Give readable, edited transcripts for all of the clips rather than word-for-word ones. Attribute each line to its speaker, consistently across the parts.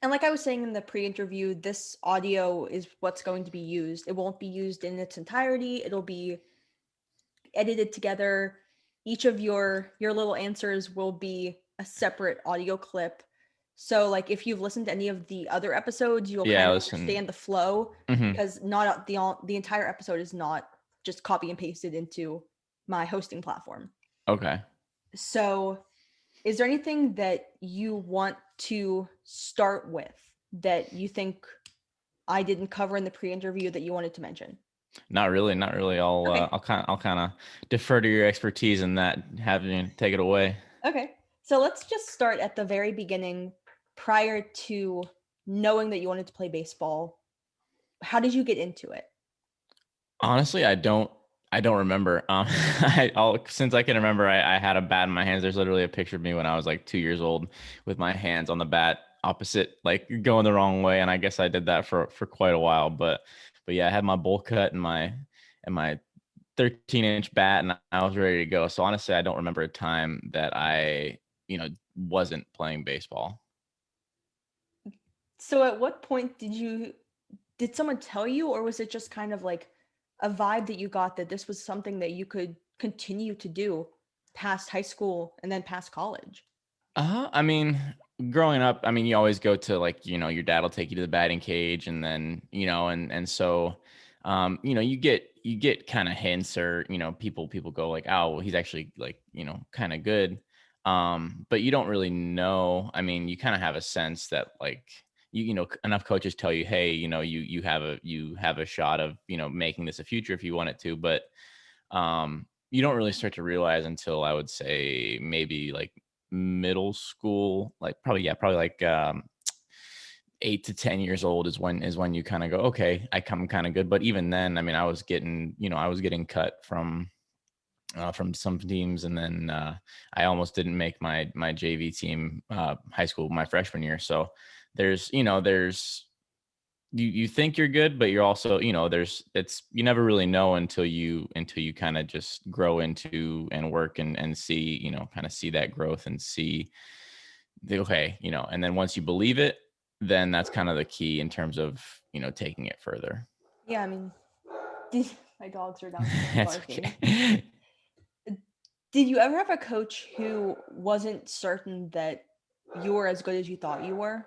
Speaker 1: And like I was saying in the pre-interview, this audio is what's going to be used. It won't be used in its entirety. It'll be edited together. Each of your little answers will be a separate audio clip. So like if you've listened to any of the other episodes, you'll
Speaker 2: Yeah,
Speaker 1: kind of
Speaker 2: listen.
Speaker 1: understand the flow
Speaker 2: Hmm.
Speaker 1: because not the entire episode is not just copy and pasted into my hosting platform.
Speaker 2: Okay.
Speaker 1: So is there anything that you want to start with that you think I didn't cover in the pre-interview that you wanted to mention?
Speaker 2: Not really, not really.
Speaker 1: Okay.
Speaker 2: I'll kind of defer to your expertise in that. Have you take it away.
Speaker 1: Okay. So let's just start at the very beginning prior to knowing that you wanted to play baseball. How did you get into it?
Speaker 2: Honestly, I don't remember. Since I can remember, I had a bat in my hands. There's literally a picture of me when I was like 2 years old with my hands on the bat, opposite, like going the wrong way. And I guess I did that for quite a while. But yeah, I had my bowl cut and my 13-inch bat, and I was ready to go. So honestly, I don't remember a time that I wasn't playing baseball.
Speaker 1: So at what point did someone tell you, or was it just kind of like a vibe that you got that this was something that you could continue to do past high school and then past college?
Speaker 2: I mean, growing up, I mean, you always go to like, your dad will take you to the batting cage, and then, and so, you get kind of hints, or, people go like, oh, well, he's actually like, kind of good. But you don't really know. I mean, you kind of have a sense that like, enough coaches tell you, hey, you have a shot of, making this a future if you want it to, but, you don't really start to realize until I would say maybe like middle school, like probably like 8 to 10 years old is when you kind of go, okay, I come kind of good. But even then, I mean, I was getting cut from some teams, and then I almost didn't make my JV team high school my freshman year. So there's you think you're good, but you're also, there's it's you never really know until you kind of just grow into and work and see, kind of see that growth and see okay, and then once you believe it, then that's kind of the key in terms of, taking it further.
Speaker 1: Yeah, I mean, did, my dogs are downstairs
Speaker 2: That's
Speaker 1: barking.
Speaker 2: okay.
Speaker 1: Did you ever have a coach who wasn't certain that you were as good as you thought you were?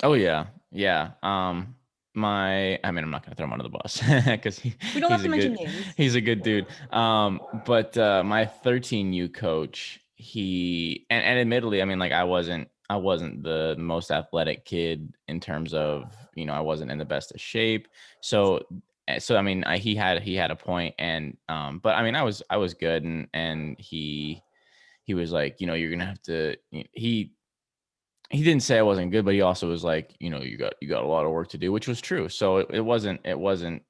Speaker 2: Oh yeah. Yeah. I mean, I'm not gonna throw him under the bus because
Speaker 1: We don't have
Speaker 2: he's
Speaker 1: to
Speaker 2: a
Speaker 1: mention
Speaker 2: good
Speaker 1: names.
Speaker 2: he's a good dude. But my 13U coach, and admittedly, I mean, like I wasn't the most athletic kid in terms of, I wasn't in the best of shape. So so I mean, he had a point, and but I mean, I was good, and he was like, you're gonna have to. He didn't say I wasn't good, but he also was like, you got a lot of work to do, which was true. So it wasn't, him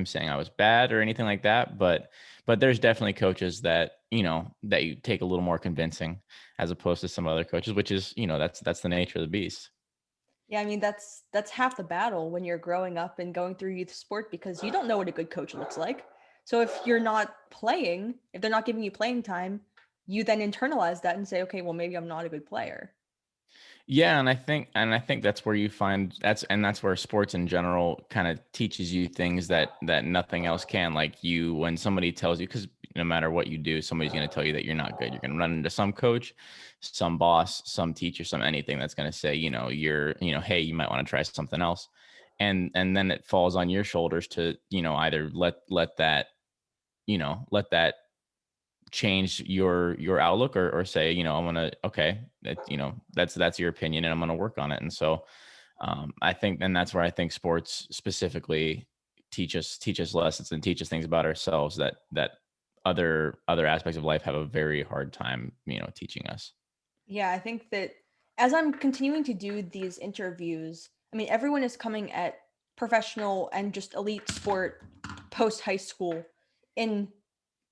Speaker 2: saying I was bad or anything like that. But there's definitely coaches that, that you take a little more convincing as opposed to some other coaches, which is, that's the nature of the beast.
Speaker 1: Yeah, I mean that's half the battle when you're growing up and going through youth sport because you don't know what a good coach looks like. So if you're not playing, if they're not giving you playing time, you then internalize that and say, okay, well maybe I'm not a good player.
Speaker 2: Yeah, and I think that's where you find that's where sports in general kind of teaches you things that nothing else can. Like when somebody tells you, because no matter what you do, somebody's going to tell you that you're not good. You're going to run into some coach, some boss, some teacher, some anything that's going to say, hey, you might want to try something else, and then it falls on your shoulders to, either let that change your outlook, or say, I'm gonna, okay, that's your opinion, and I'm gonna work on it. And so I think, and that's where I think sports specifically teach us lessons and teach us things about ourselves that other aspects of life have a very hard time, teaching us.
Speaker 1: Yeah, I think that as I'm continuing to do these interviews, I mean everyone is coming at professional and just elite sport post high school in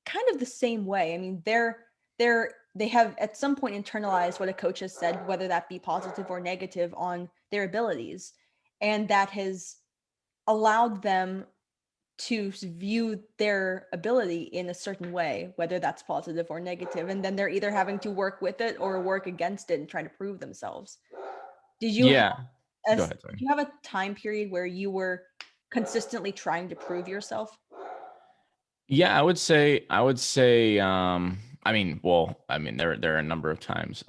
Speaker 1: kind of the same way. I mean, they have at some point internalized what a coach has said, whether that be positive or negative on their abilities, and that has allowed them to view their ability in a certain way, whether that's positive or negative, and then they're either having to work with it or work against it and try to prove themselves. Did you have
Speaker 2: Yeah. Go ahead.
Speaker 1: did
Speaker 2: Sorry.
Speaker 1: you have a time period where you were consistently trying to prove yourself?
Speaker 2: Yeah, I would say I mean, well, I mean there are a number of times.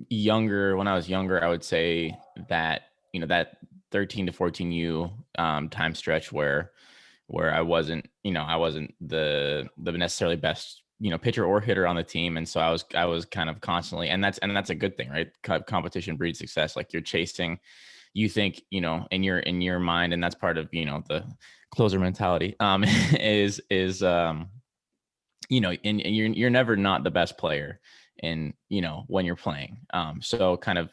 Speaker 2: Younger when I was younger, I would say that, that 13 to 14 U time stretch where I wasn't the necessarily best, pitcher or hitter on the team. And so I was kind of constantly, and that's a good thing, right? Competition breeds success. Like you're chasing, you think, in your mind, and that's part of, the closer mentality, is and you're never not the best player in, when you're playing. So kind of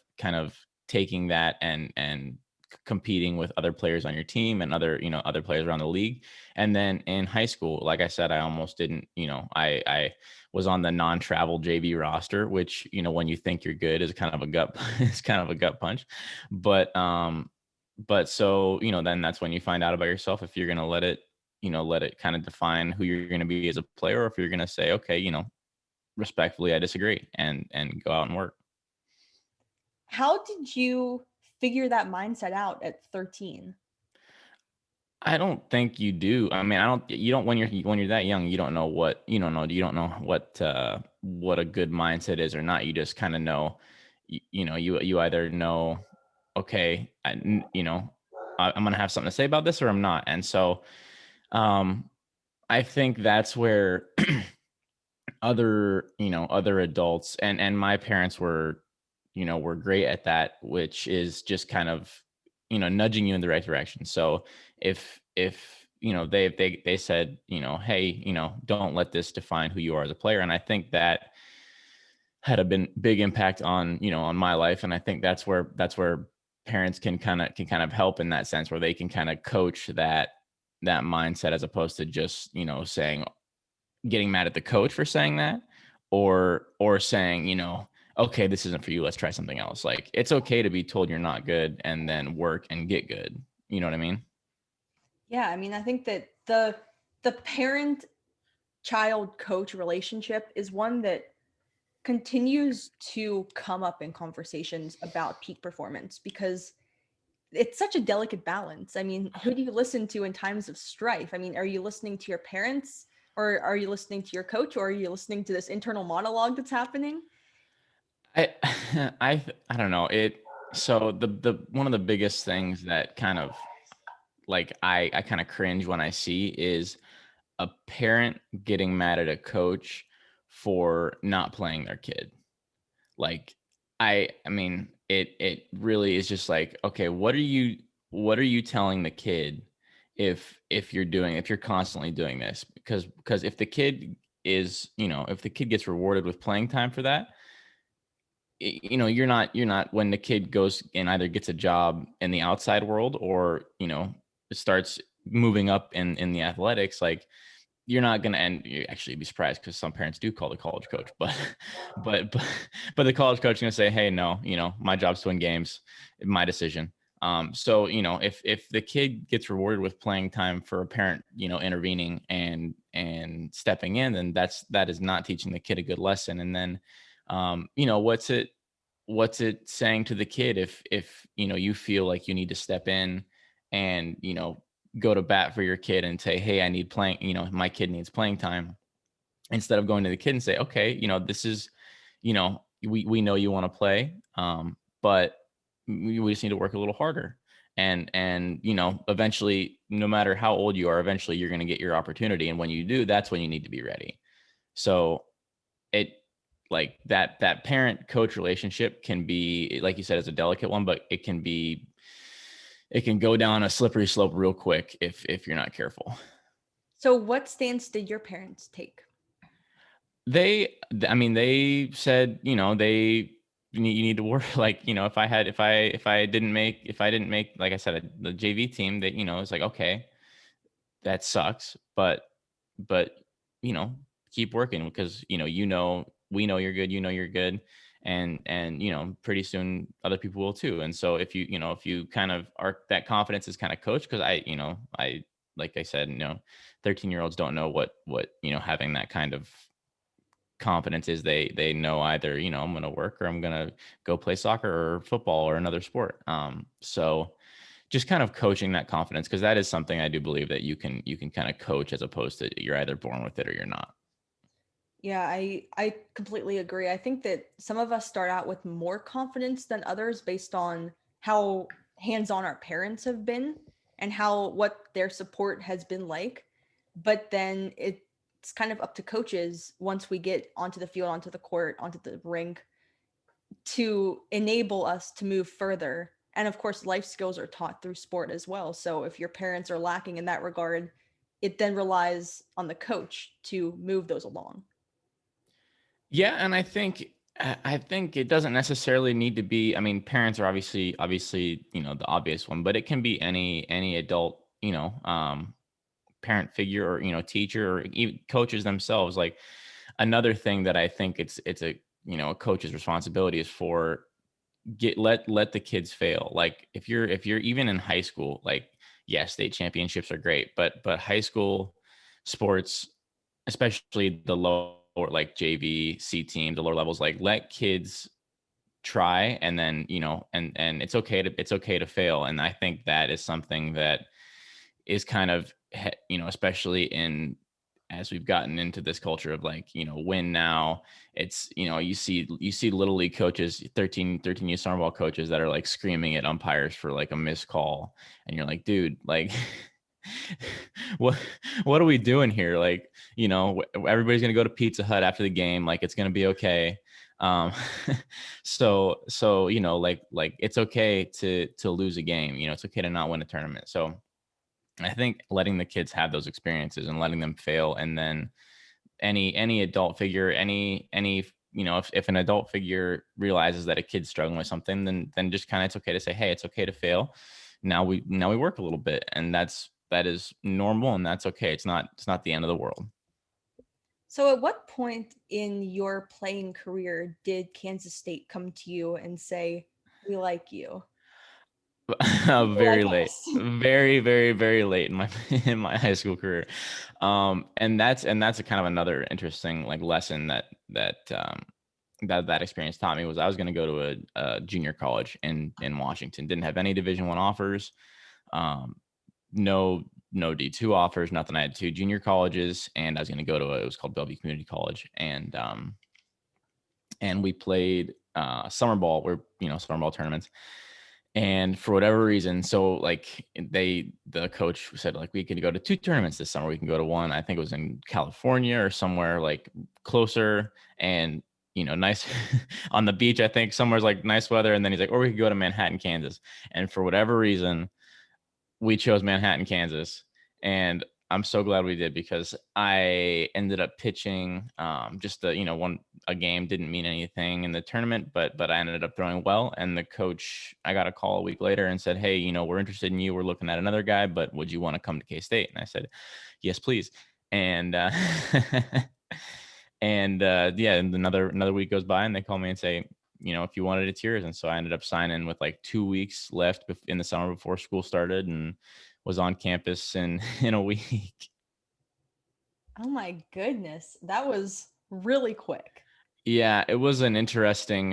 Speaker 2: taking that and competing with other players on your team and other players around the league. And then in high school, like I said, I almost didn't, I was on the non-travel JV roster, which, when you think you're good is kind of a gut, it's kind of a gut punch. But so, then that's when you find out about yourself, if you're going to let it kind of define who you're going to be as a player, or if you're going to say, okay, respectfully, I disagree, and go out and work.
Speaker 1: How did you figure that mindset out at 13?
Speaker 2: I don't think you do. I mean, you don't, when you're that young, you don't know what a good mindset is or not. You just kind of know, you either know, okay, I'm going to have something to say about this, or I'm not. And so, um, I think that's where other adults, and my parents were great at that, which is just kind of, nudging you in the right direction. So if they said, hey, don't let this define who you are as a player. And I think that had a big impact on, on my life. And I think that's where parents can kind of help in that sense, where they can kind of coach that mindset, as opposed to just, saying, getting mad at the coach for saying that, or saying, okay, this isn't for you, let's try something else. Like, it's okay to be told you're not good and then work and get good. You know what I mean?
Speaker 1: Yeah, I mean, I think that the parent child coach relationship is one that continues to come up in conversations about peak performance because it's such a delicate balance. I mean, who do you listen to in times of strife? I mean, are you listening to your parents, or are you listening to your coach, or are you listening to this internal monologue that's happening?
Speaker 2: I I don't know it. So the one of the biggest things that kind of, like, I kind of cringe when I see is a parent getting mad at a coach for not playing their kid. Like, I mean, it really is just like, okay, what are you telling the kid, if you're constantly doing this? Because if the kid if the kid gets rewarded with playing time for that, you're not, when the kid goes and either gets a job in the outside world, or, starts moving up in the athletics, like, you're not going to end. You actually be surprised, because some parents do call the college coach, but but but but the college coach is going to say, hey, no, my job's to win games, my decision. So, if the kid gets rewarded with playing time for a parent, intervening and stepping in, then that is not teaching the kid a good lesson. And then, what's it saying to the kid, if you feel like you need to step in and, go to bat for your kid and say, hey, I need playing, my kid needs playing time, instead of going to the kid and say, okay, this is, we know you want to play, but we just need to work a little harder. And eventually, no matter how old you are, eventually you're going to get your opportunity, and when you do, that's when you need to be ready. So it, like, that parent coach relationship can be, like you said, is a delicate one, but it can go down a slippery slope real quick if you're not careful.
Speaker 1: So, what stance did your parents take?
Speaker 2: I mean, they said, you need to work. Like, if I didn't make, like I said, the JV team, that, it's like, okay, that sucks, but, you know, keep working, because, we know you're good, you're good. And, pretty soon other people will too. And so if you kind of are, that confidence is kind of coached, because like I said, 13-year-olds don't know what, having that kind of confidence is they know either, I'm going to work or I'm going to go play soccer or football or another sport. So just kind of coaching that confidence, because that is something I do believe that you can kind of coach, as opposed to you're either born with it or you're not.
Speaker 1: Yeah, I completely agree. I think that some of us start out with more confidence than others based on how hands-on our parents have been and how what their support has been like. But then it's kind of up to coaches once we get onto the field, onto the court, onto the rink to enable us to move further. And of course, life skills are taught through sport as well. So if your parents are lacking in that regard, it then relies on the coach to move those along.
Speaker 2: Yeah, and I think it doesn't necessarily need to be. I mean, parents are obviously the obvious one, but it can be any adult, parent figure, or teacher, or even coaches themselves. Like, another thing that I think it's a a coach's responsibility is for let the kids fail. Like, if you're even in high school, like, yes, state championships are great, but high school sports, especially the lower, like JV, C team, the lower levels, like, let kids try, and then and it's okay to fail. And I think that is something that is kind of especially in as we've gotten into this culture of, like, win now. It's you see little league coaches, 13 year summer ball coaches, that are like screaming at umpires for like a missed call, and you're like, dude, like, what what are we doing here? Like, everybody's gonna go to Pizza Hut after the game, like, it's gonna be okay. um so like it's okay to lose a game, it's okay to not win a tournament. So I think letting the kids have those experiences and letting them fail, and then any adult figure, any if an adult figure realizes that a kid's struggling with something, then just kind of, it's okay to say, hey, it's okay to fail. Now we work a little bit, and that is normal, and that's okay. It's not the end of the world.
Speaker 1: So, at what point in your playing career did Kansas State come to you and say, "We like you. You like
Speaker 2: Very late,
Speaker 1: us"?
Speaker 2: very, very, very late in my in my high school career. And that's a kind of another interesting, like, lesson that experience taught me. Was I was going to go to a junior college in Washington. Didn't have any Division 1 offers, um, no D2 offers, nothing. I had two junior colleges, and I was going to go to it was called Bellevue Community College, and we played summer ball, where summer ball tournaments. And for whatever reason, so, like, the coach said, like, we could go to two tournaments this summer. We can go to one, I think it was in California or somewhere like closer, and nice on the beach. I think somewhere's like nice weather. And then he's like, or we could go to Manhattan, Kansas. And for whatever reason, we chose Manhattan, Kansas. And I'm so glad we did, because I ended up pitching just a game, didn't mean anything in the tournament, but I ended up throwing well. And the coach, I got a call a week later and said, hey, we're interested in you. We're looking at another guy, but would you want to come to K-State? And I said, yes, please. And yeah, and another week goes by, and they call me and say, if you wanted, it's yours. And so I ended up signing with like 2 weeks left in the summer before school started, and was on campus in in a week.
Speaker 1: Oh my goodness, that was really quick.
Speaker 2: Yeah, it was an interesting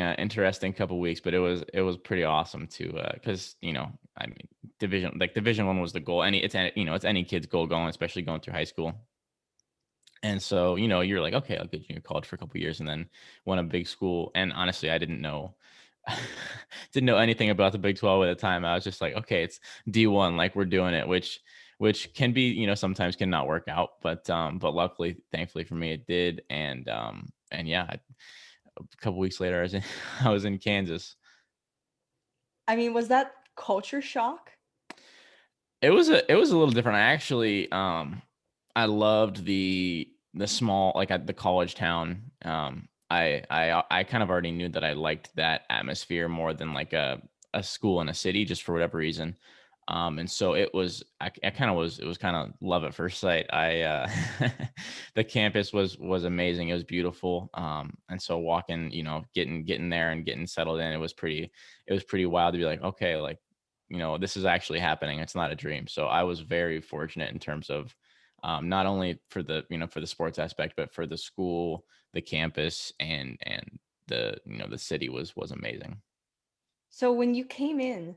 Speaker 2: couple weeks, but it was pretty awesome too, because I mean, Division 1 was the goal. It's any kid's goal going, especially going through high school. And so, you're like, okay, I'll get junior college for a couple years, and then went a big school. And honestly, I didn't know didn't know anything about the Big 12 at the time. I was just like, okay, it's D1, like, we're doing it, which can be, sometimes can not work out, but luckily, thankfully for me, it did. And yeah, a couple weeks later, I was in I was in Kansas.
Speaker 1: I mean, was that culture shock?
Speaker 2: It was a little different. I loved the small, like, at the college town. I kind of already knew that I liked that atmosphere more than like a school in a city, just for whatever reason. And so I kind of was it was kind of love at first sight. The campus was amazing. It was beautiful. And so walking, getting there and getting settled in, it was pretty wild to be like, okay, like, this is actually happening. It's not a dream. So I was very fortunate in terms of, not only for the sports aspect, but for the school, the campus and the the city was amazing.
Speaker 1: So when you came in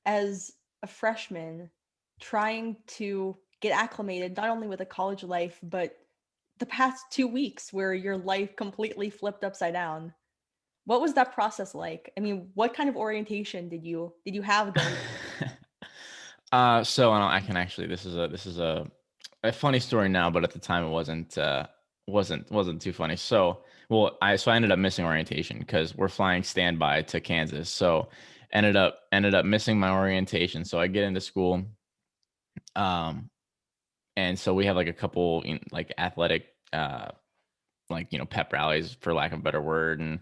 Speaker 1: as a freshman, trying to get acclimated not only with a college life, but the past 2 weeks where your life completely flipped upside down, what was that process like? I mean, what kind of orientation did you have going?
Speaker 2: So and I can actually this is a funny story now, but at the time it wasn't too funny. So I ended up missing orientation because we're flying standby to Kansas. So ended up missing my orientation. So I get into school, um, and so we have like a couple like athletic like pep rallies, for lack of a better word,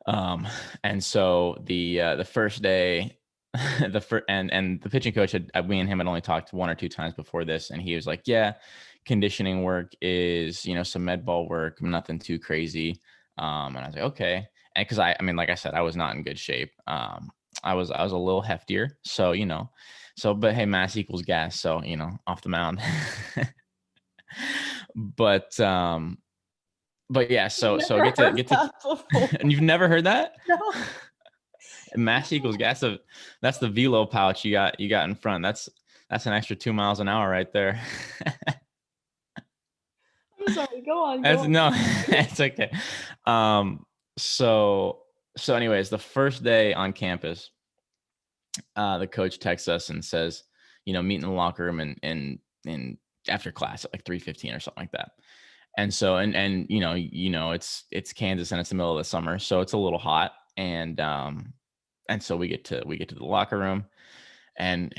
Speaker 2: um and so the first day the first and the pitching coach had me and him had only talked one or two times before this, and he was like, yeah, conditioning work is some med ball work, nothing too crazy. And I was like, okay. And because I mean, like I said, I was not in good shape. I was a little heftier, so but hey, mass equals gas, so off the mound. but yeah, so
Speaker 1: Never heard
Speaker 2: get to
Speaker 1: that before.
Speaker 2: and you've never heard that?
Speaker 1: No.
Speaker 2: Mass equals gas. That's the velo pouch you got in front. That's an extra 2 miles an hour right there.
Speaker 1: I'm sorry. Go on. Go
Speaker 2: That's
Speaker 1: on.
Speaker 2: no, it's okay. Um, so anyways, the first day on campus, the coach texts us and says, meet in the locker room and after class at like 3:15 or something like that. And so and it's Kansas and it's the middle of the summer, so it's a little hot. And so we get to the locker room, and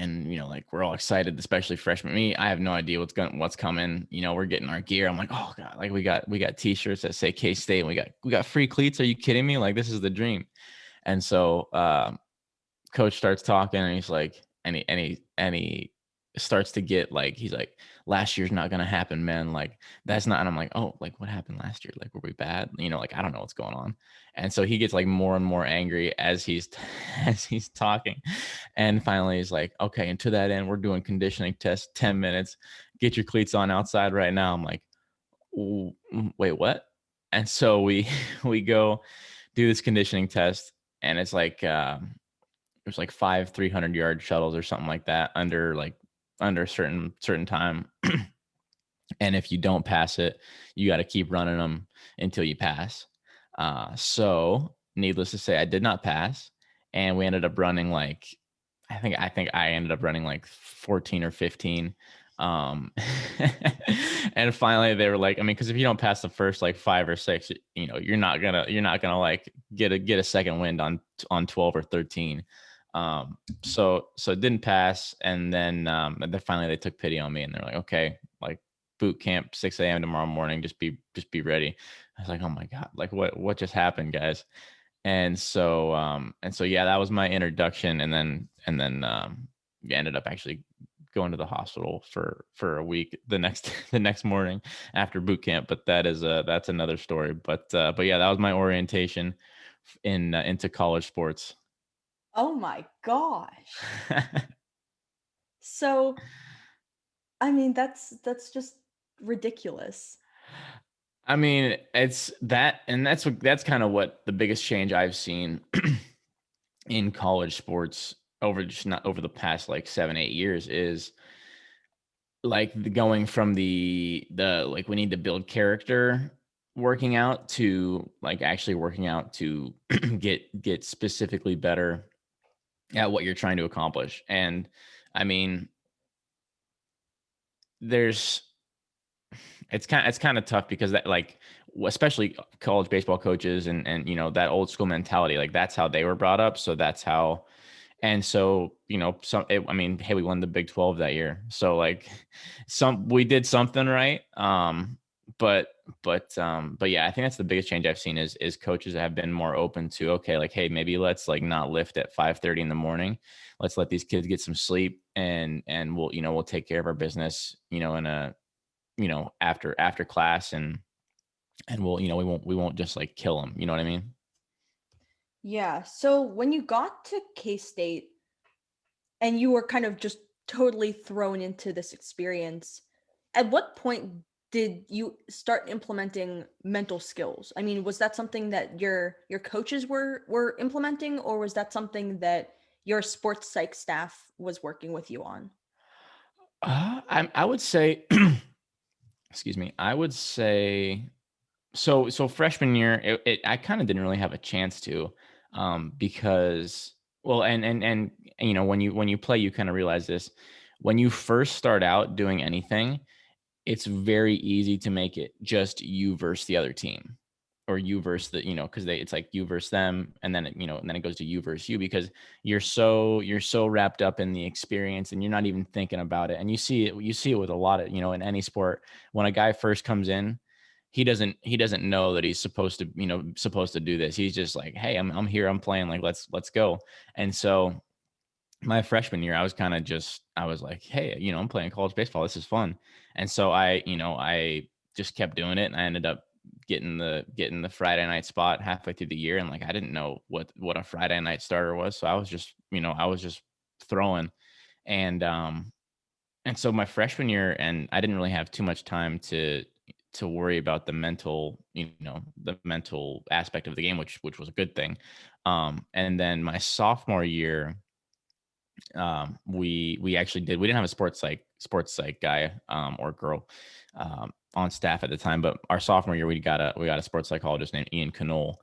Speaker 2: like we're all excited, especially freshman me. I have no idea what's coming. We're getting our gear. I'm like, oh god, like we got t-shirts that say K-State, and we got free cleats. Are you kidding me? Like, this is the dream. And so coach starts talking, and he's like, and he starts to get like, he's like, last year's not gonna happen, man. Like, that's not. And I'm like, oh, like, what happened last year? Like, were we bad? Like, I don't know what's going on. And so he gets like more and more angry as he's as he's talking. And finally he's like, okay, and to that end, we're doing conditioning tests, 10 minutes. Get your cleats on outside right now. I'm like, wait, what? And so we we go do this conditioning test, and it's like there's like 5 300-yard shuttles or something like that under a certain time. And if you don't pass it, you got to keep running them until you pass. So needless to say, I did not pass, and we ended up running like, I think I ended up running like 14 or 15. Um, and finally they were like, I mean, because if you don't pass the first like 5 or 6, you're not gonna like get a second wind on 12 or 13. So it didn't pass, and then finally they took pity on me, and they're like, okay, like, boot camp 6 a.m. tomorrow morning, just be ready. I was like, oh my god, like what just happened, guys? And so yeah, that was my introduction. And then we ended up actually going to the hospital for a week the next morning after boot camp. But that's another story. But yeah, that was my orientation into college sports.
Speaker 1: Oh my gosh. So, I mean, that's just ridiculous.
Speaker 2: I mean, it's that, and that's kind of what the biggest change I've seen in college sports over just not over the past like 7 8 years is like going from the like, we need to build character working out to like actually working out to get specifically better at what you're trying to accomplish. And I mean, there's it's kind of tough because that, like, especially college baseball coaches and that old school mentality, like that's how they were brought up, so that's how. And so I mean, hey, we won the Big 12 that year, so like we did something right. But but yeah, I think that's the biggest change I've seen is coaches have been more open to, okay, like, hey, maybe let's like not lift at 5:30 in the morning. Let's let these kids get some sleep, and we'll take care of our business, in a after class, and we won't just like kill them. You know what I mean?
Speaker 1: Yeah. So when you got to K-State and you were kind of just totally thrown into this experience, at what point did you start implementing mental skills? I mean, was that something that your coaches were implementing, or was that something that your sports psych staff was working with you on?
Speaker 2: I would say, excuse me, I would say so freshman year, I kind of didn't really have a chance to, because well, and when you play, you kind of realize this. When you first start out doing anything, it's very easy to make it just you versus the other team, or you versus the, because it's like you versus them, and then and then it goes to you versus you, because you're so wrapped up in the experience, and you're not even thinking about it. And you see it with a lot of, in any sport. When a guy first comes in, he doesn't know that he's supposed to do this. He's just like, hey, I'm here, I'm playing, like let's go. And so my freshman year, I was like, hey, I'm playing college baseball. This is fun. And so I just kept doing it, and I ended up getting the Friday night spot halfway through the year. And like, I didn't know what a Friday night starter was. So I was just throwing. And so my freshman year, and I didn't really have too much time to worry about the mental aspect of the game, which was a good thing. And then my sophomore year, we didn't have a sports psych guy, or girl, on staff at the time. But our sophomore year, we got a sports psychologist named Ian Knoll,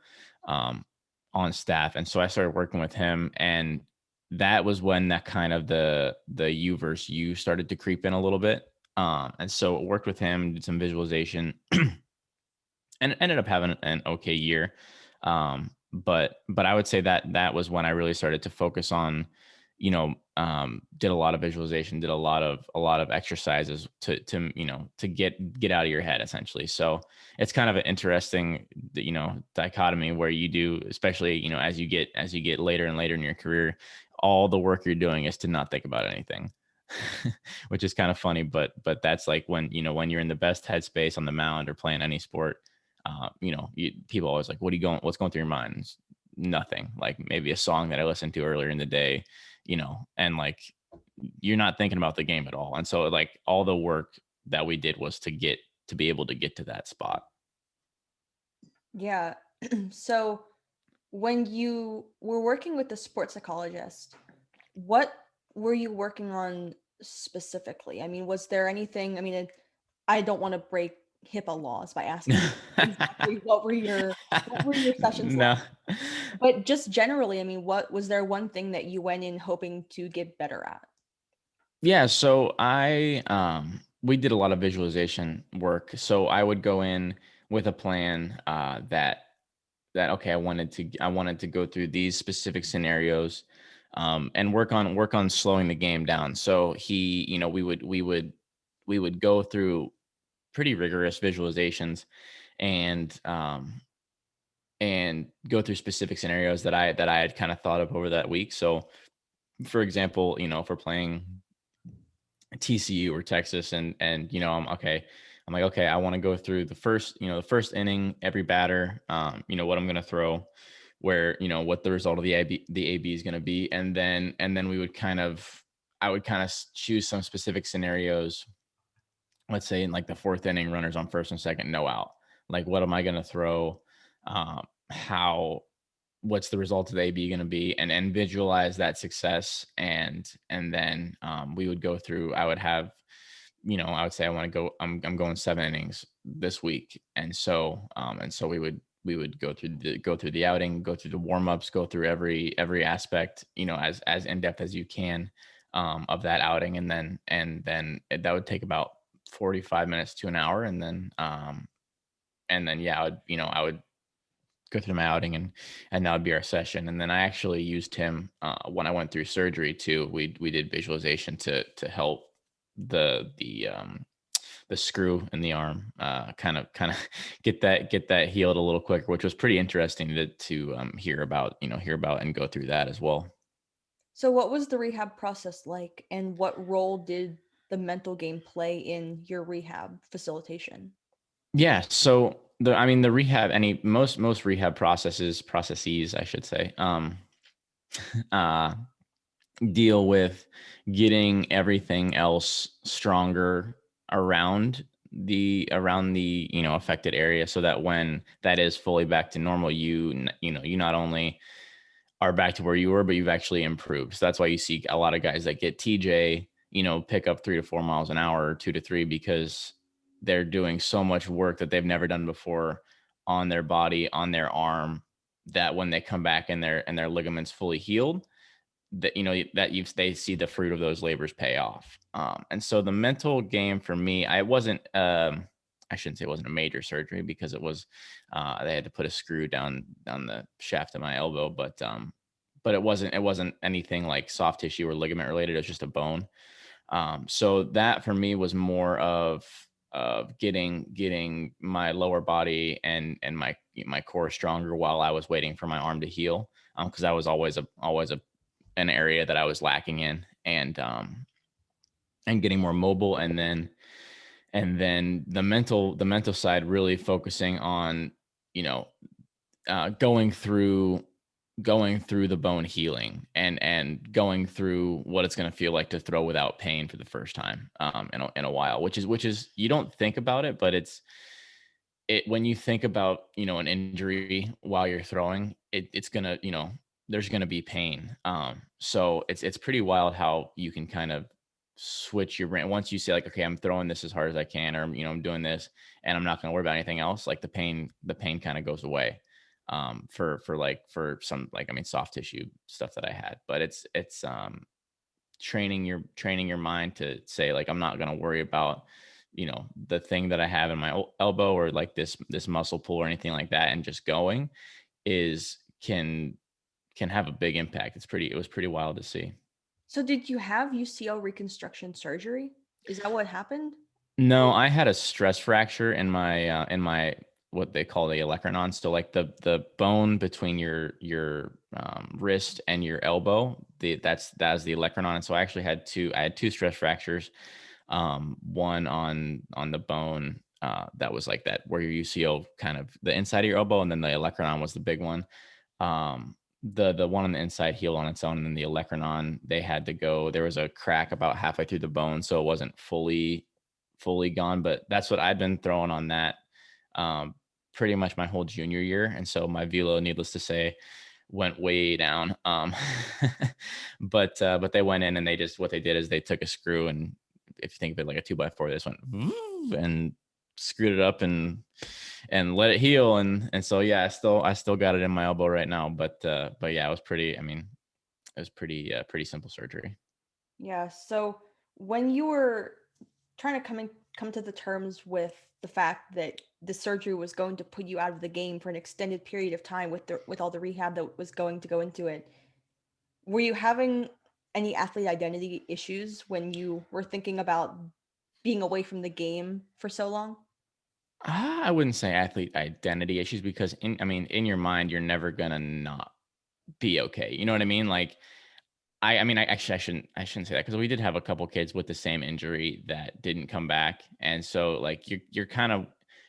Speaker 2: um, on staff. And so I started working with him, and that was when that kind of the you versus you started to creep in a little bit. And so worked with him, did some visualization, and ended up having an okay year. But I would say that was when I really started to focus on, did a lot of visualization, did a lot of exercises to get out of your head, essentially. So it's kind of an interesting, dichotomy, where you do, especially, as you get later and later in your career, all the work you're doing is to not think about anything. Which is kind of funny, but that's like when you're in the best headspace on the mound or playing any sport. People always like, what's going through your mind? It's nothing. Like maybe a song that I listened to earlier in the day, and like you're not thinking about the game at all. And so like all the work that we did was to be able to get to that spot.
Speaker 1: Yeah. So when you were working with the sports psychologist, what were you working on specifically? I mean, was there anything? I mean, I don't want to break HIPAA laws by asking exactly what were your sessions
Speaker 2: No.
Speaker 1: like, but just generally, I mean, what was there one thing that you went in hoping to get better at?
Speaker 2: Yeah, so we did a lot of visualization work. So I would go in with a plan, that okay, I wanted to go through these specific scenarios, and work on slowing the game down. So we would go through pretty rigorous visualizations, and go through specific scenarios that I had kind of thought of over that week. So for example, if we're playing TCU or Texas, and I'm like, okay, I want to go through the first inning, every batter, what I'm going to throw, where what the result of the AB is going to be. And then I would kind of choose some specific scenarios. Let's say in like the fourth inning, runners on first and second, no out. Like, what am I going to throw? How What's the result of the AB going to be, and visualize that success. And then we would go through. I would say I want to go. I'm going 7 innings this week, and so we would go through the outing, go through the warm ups, go through every aspect, as in depth as you can, of that outing. And then that would take about 45 minutes to an hour. And then yeah, I would go through my outing, and that would be our session. And then I actually used him, when I went through surgery too. We did visualization to help the screw in the arm, kind of get that healed a little quicker, which was pretty interesting to hear about and go through that as well.
Speaker 1: So, what was the rehab process like, and what role did the mental game play in your rehab facilitation?
Speaker 2: Yeah. So the rehab, most rehab processes, I should say, uh, deal with getting everything else stronger around the affected area, so that when that is fully back to normal, you not only are back to where you were, but you've actually improved. So that's why you see a lot of guys that get TJ, pick up 3 to 4 miles an hour, or 2 to 3, because they're doing so much work that they've never done before on their body, on their arm, that when they come back and their ligaments fully healed, that they see the fruit of those labors pay off. And so the mental game for me, I shouldn't say it wasn't a major surgery, because it was, they had to put a screw down the shaft of my elbow, but it wasn't anything like soft tissue or ligament related. It was just a bone. So that for me was more of getting my lower body and my core stronger while I was waiting for my arm to heal. Because that was always an area that I was lacking in, and getting more mobile, and then the mental side, really focusing on, you know going through the bone healing, and going through what it's going to feel like to throw without pain for the first time, in a while, which is you don't think about it, but when you think about, an injury while you're throwing, it's gonna, there's gonna be pain. So it's pretty wild how you can kind of switch your brain once you say, like, okay, I'm throwing this as hard as I can, or I'm doing this, and I'm not gonna worry about anything else. Like, the pain kind of goes away. For some, like, I mean, soft tissue stuff that I had, but it's training your mind to say, like, I'm not going to worry about, the thing that I have in my elbow, or like this muscle pull or anything like that, and just going is can have a big impact. It was pretty wild to see.
Speaker 1: So did you have UCL reconstruction surgery? Is that what happened?
Speaker 2: No,
Speaker 1: Or
Speaker 2: I had a stress fracture in my what they call the olecranon. So, like, the bone between your wrist and your elbow, that's the olecranon. And so I had two stress fractures. One on the bone, that was like that, where your UCL kind of the inside of your elbow, and then the olecranon was the big one. The one on the inside healed on its own, and then the olecranon, they had to go. There was a crack about halfway through the bone, so it wasn't fully gone. But that's what I'd been throwing on that, um, pretty much my whole junior year, and so my velo, needless to say, went way down. But they went in, and what they did is they took a screw, and if you think of it like a 2x4, they just went and screwed it up, and let it heal. And so, yeah, I still got it in my elbow right now. But yeah, it was pretty. I mean, it was pretty simple surgery.
Speaker 1: yeah, so when you were trying to come to the terms with the fact that the surgery was going to put you out of the game for an extended period of time with all the rehab that was going to go into it, were you having any athlete identity issues when you were thinking about being away from the game for so long?
Speaker 2: I wouldn't say athlete identity issues, because in your mind, you're never gonna not be okay. You know what I mean? Like, I mean, actually, I shouldn't say that, because we did have a couple kids with the same injury that didn't come back, and so, like,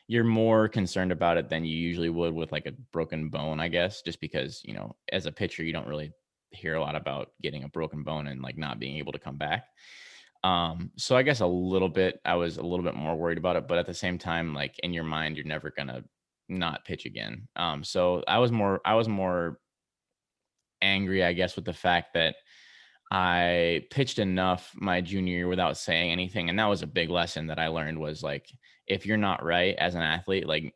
Speaker 2: you're more concerned about it than you usually would with, like, a broken bone, I guess, just because, as a pitcher, you don't really hear a lot about getting a broken bone and, like, not being able to come back. So I guess I was a little bit more worried about it, but at the same time, like, in your mind, you're never gonna not pitch again. So I was more angry, I guess, with the fact that I pitched enough my junior year without saying anything. And that was a big lesson that I learned, was, like, if you're not right as an athlete, like,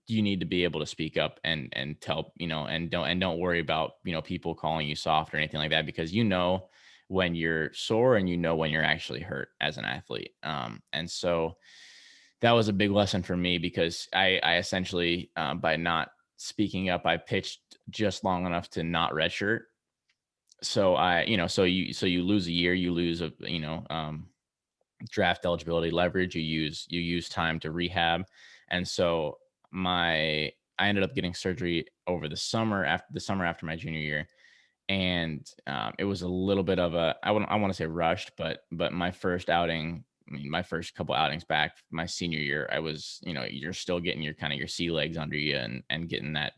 Speaker 2: you need to be able to speak up and tell, and don't worry about, people calling you soft or anything like that, because when you're sore, and when you're actually hurt as an athlete. And so that was a big lesson for me, because I essentially, by not speaking up, I pitched just long enough to not redshirt. So so you lose a year, you lose draft eligibility leverage, you use time to rehab. And so I ended up getting surgery over the summer after my junior year. And it was a little bit of I want to say rushed, but my first outing, I mean, my first couple outings back my senior year, I was, you're still getting your kind of your sea legs under you, and getting that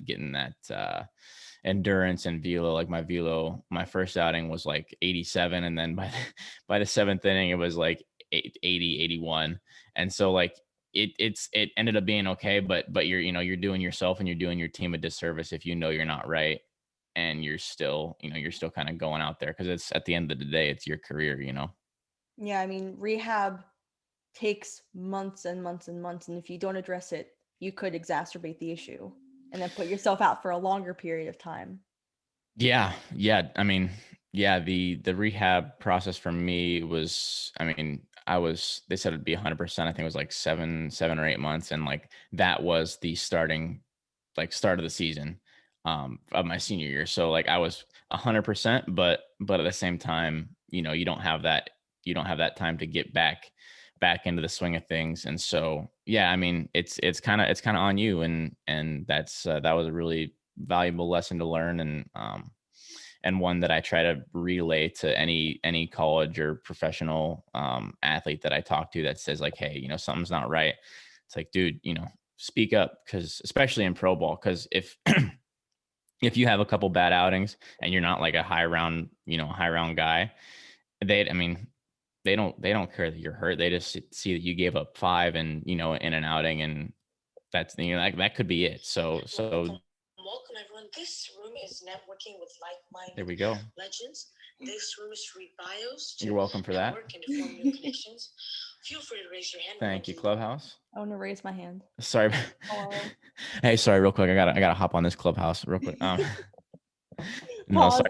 Speaker 2: endurance and velo. Like, my first outing was like 87, and then by the seventh inning, it was like 80, 81. And so like it ended up being okay, but you're, you're doing yourself and you're doing your team a disservice if you know you're not right and you're still, you're still kind of going out there, because it's at the end of the day, it's your career.
Speaker 1: Yeah, I mean, rehab takes months and months and months, and if you don't address it, you could exacerbate the issue and then put yourself out for a longer period of time.
Speaker 2: Yeah, yeah. I mean, yeah, the rehab process for me was, I mean, they said it'd be 100%. I think it was like 7 or 8 months. And like that was the start of the season of my senior year. So like I was 100%, but at the same time, you don't have that time to get back into the swing of things. And so, yeah, I mean, it's kind of on you. And that was a really valuable lesson to learn, and one that I try to relay to any college or professional athlete that I talk to that says like, hey, something's not right. It's like, dude, speak up, because especially in pro ball, because if you have a couple bad outings and you're not like a high round guy, I mean, they don't care that you're hurt. They just see that you gave up 5 and in an outing, and that's that could be it. So
Speaker 3: Welcome everyone. This room is networking with
Speaker 2: there
Speaker 3: like-minded
Speaker 2: we go.
Speaker 3: legends. This room is to read bios, to
Speaker 2: You're welcome for that.
Speaker 3: network, and to form new connections. Feel free to raise your hand.
Speaker 2: Thank you, Clubhouse.
Speaker 1: I want to raise my hand.
Speaker 2: Sorry.
Speaker 1: Hello.
Speaker 2: Hey, sorry, real quick. I gotta hop on this Clubhouse real quick. No,
Speaker 1: Pause.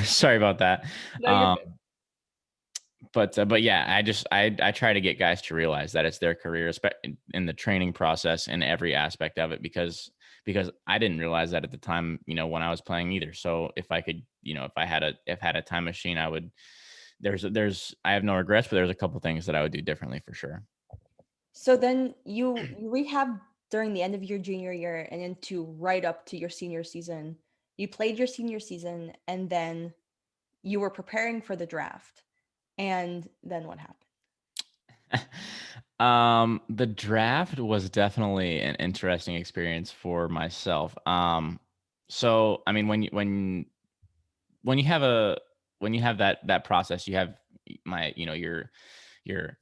Speaker 2: sorry about that.
Speaker 1: No, you're
Speaker 2: Um,
Speaker 1: good.
Speaker 2: but yeah, I try to get guys to realize that it's their career, in the training process and every aspect of it, because I didn't realize that at the time, when I was playing either. So if I could, if I had a time machine, I would. I have no regrets, but there's a couple things that I would do differently for sure.
Speaker 1: So then you rehab during the end of your junior year and into right up to your senior season. You played your senior season and then you were preparing for the draft. And then what happened?
Speaker 2: The draft was definitely an interesting experience for myself. So I mean, when you have that process, you have your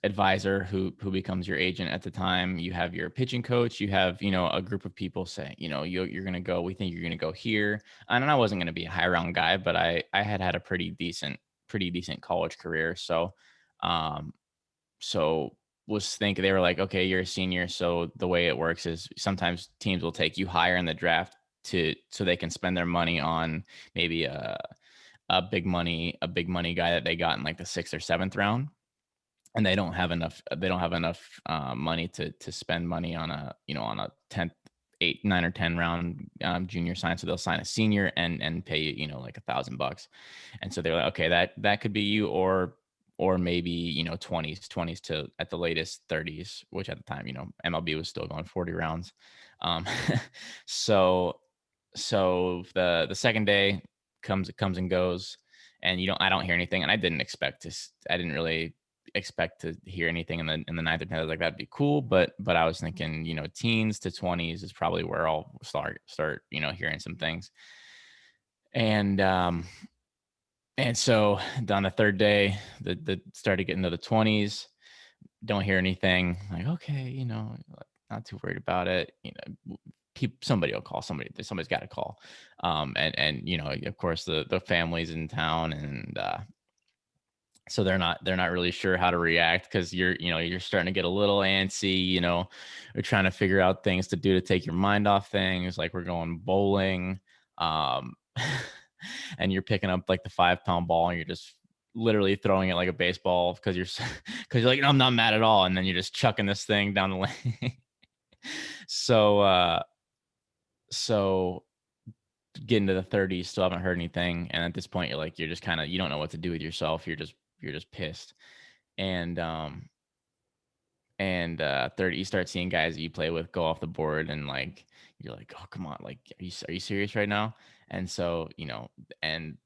Speaker 2: advisor who becomes your agent at the time. You have your pitching coach. You have a group of people saying you're gonna go. We think you're gonna go here. And I wasn't gonna be a high round guy, but I had a pretty decent college career. Um, so was thinking, they were like, okay, you're a senior, so the way it works is sometimes teams will take you higher in the draft so they can spend their money on maybe a big money guy that they got in like the 6th or 7th round, and they don't have enough money to spend money on a 10th, 8, 9 or 10 round junior sign. So they'll sign a senior and pay like $1,000. And so they're like, okay, that could be you, or maybe 20s to at the latest 30s, which at the time MLB was still going 40 rounds. um so the second day comes and goes, and I don't hear anything, and I didn't really expect to hear anything in the ninth or 10th. I was like, that'd be cool, but I was thinking teens to 20s is probably where I'll start hearing some things. And so on the third day, the started getting to the 20s, don't hear anything. Like, okay, not too worried about it. Somebody will call. Somebody's got to call. And of course the family's in town, and so they're not really sure how to react, because you're starting to get a little antsy. You're trying to figure out things to do to take your mind off things. Like, we're going bowling, um, and you're picking up like the 5-pound ball, and you're just literally throwing it like a baseball, because because you're like, no, I'm not mad at all, and then you're just chucking this thing down the lane. So getting to the 30s, still haven't heard anything, and at this point you're just kind of, you don't know what to do with yourself. You're just pissed. And 30, you start seeing guys that you play with go off the board, and like you're like, oh, come on, like, are you serious right now? And so and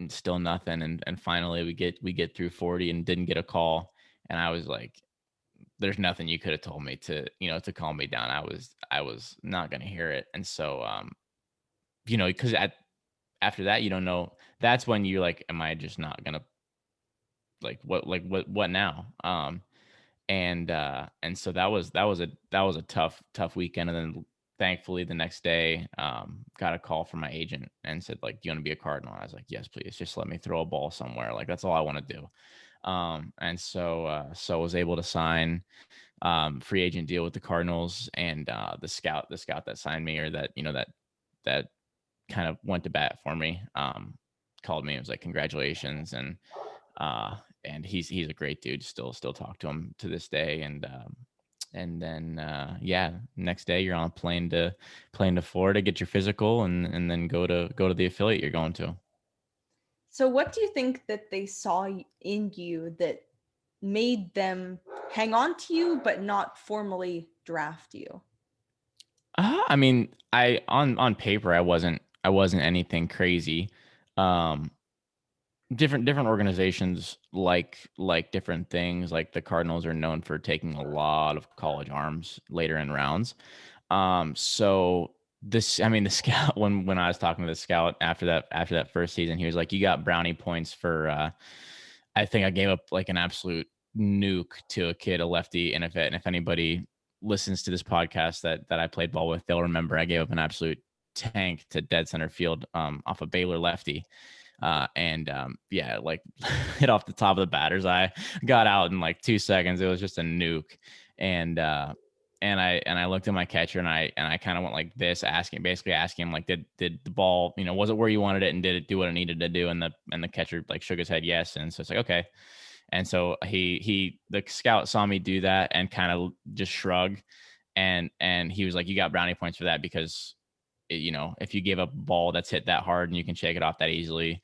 Speaker 2: still nothing, and finally we get through 40 and didn't get a call. And I was like, there's nothing you could have told me to calm me down. I was not going to hear it. And so because after that, you don't know. That's when you're like, am I just not gonna what now? And so that was a tough weekend. And then thankfully the next day, got a call from my agent and said, like, do you want to be a Cardinal? I was like, yes, please, just let me throw a ball somewhere. Like, that's all I want to do. And so I was able to sign free agent deal with the Cardinals. And the scout that signed me, or that kind of went to bat for me, called me and was like, congratulations. And he's a great dude. Still talk to him to this day. And then yeah, next day you're on a plane to Florida, get your physical, and then go to the affiliate you're going to.
Speaker 1: So what do you think that they saw in you that made them hang on to you but not formally draft you?
Speaker 2: I mean, I on paper I wasn't anything crazy. Um, different organizations like different things. Like the Cardinals are known for taking a lot of college arms later in rounds. So the scout, when I was talking to the scout after that first season, he was like, you got brownie points for I think I gave up like an absolute nuke to a kid, a lefty. And if anybody listens to this podcast that I played ball with, they'll remember I gave up an absolute tank to dead center field off a Baylor lefty. Yeah, like hit off the top of the batter's eye, got out in like 2 seconds. It was just a nuke. And I looked at my catcher, and I kind of went like this, basically asking him, like, did the ball, was it where you wanted it, and did it do what it needed to do? And the catcher like shook his head yes. And so it's like, okay. And so the scout saw me do that and kind of just shrug, and he was like, you got brownie points for that, because if you give up a ball that's hit that hard and you can shake it off that easily,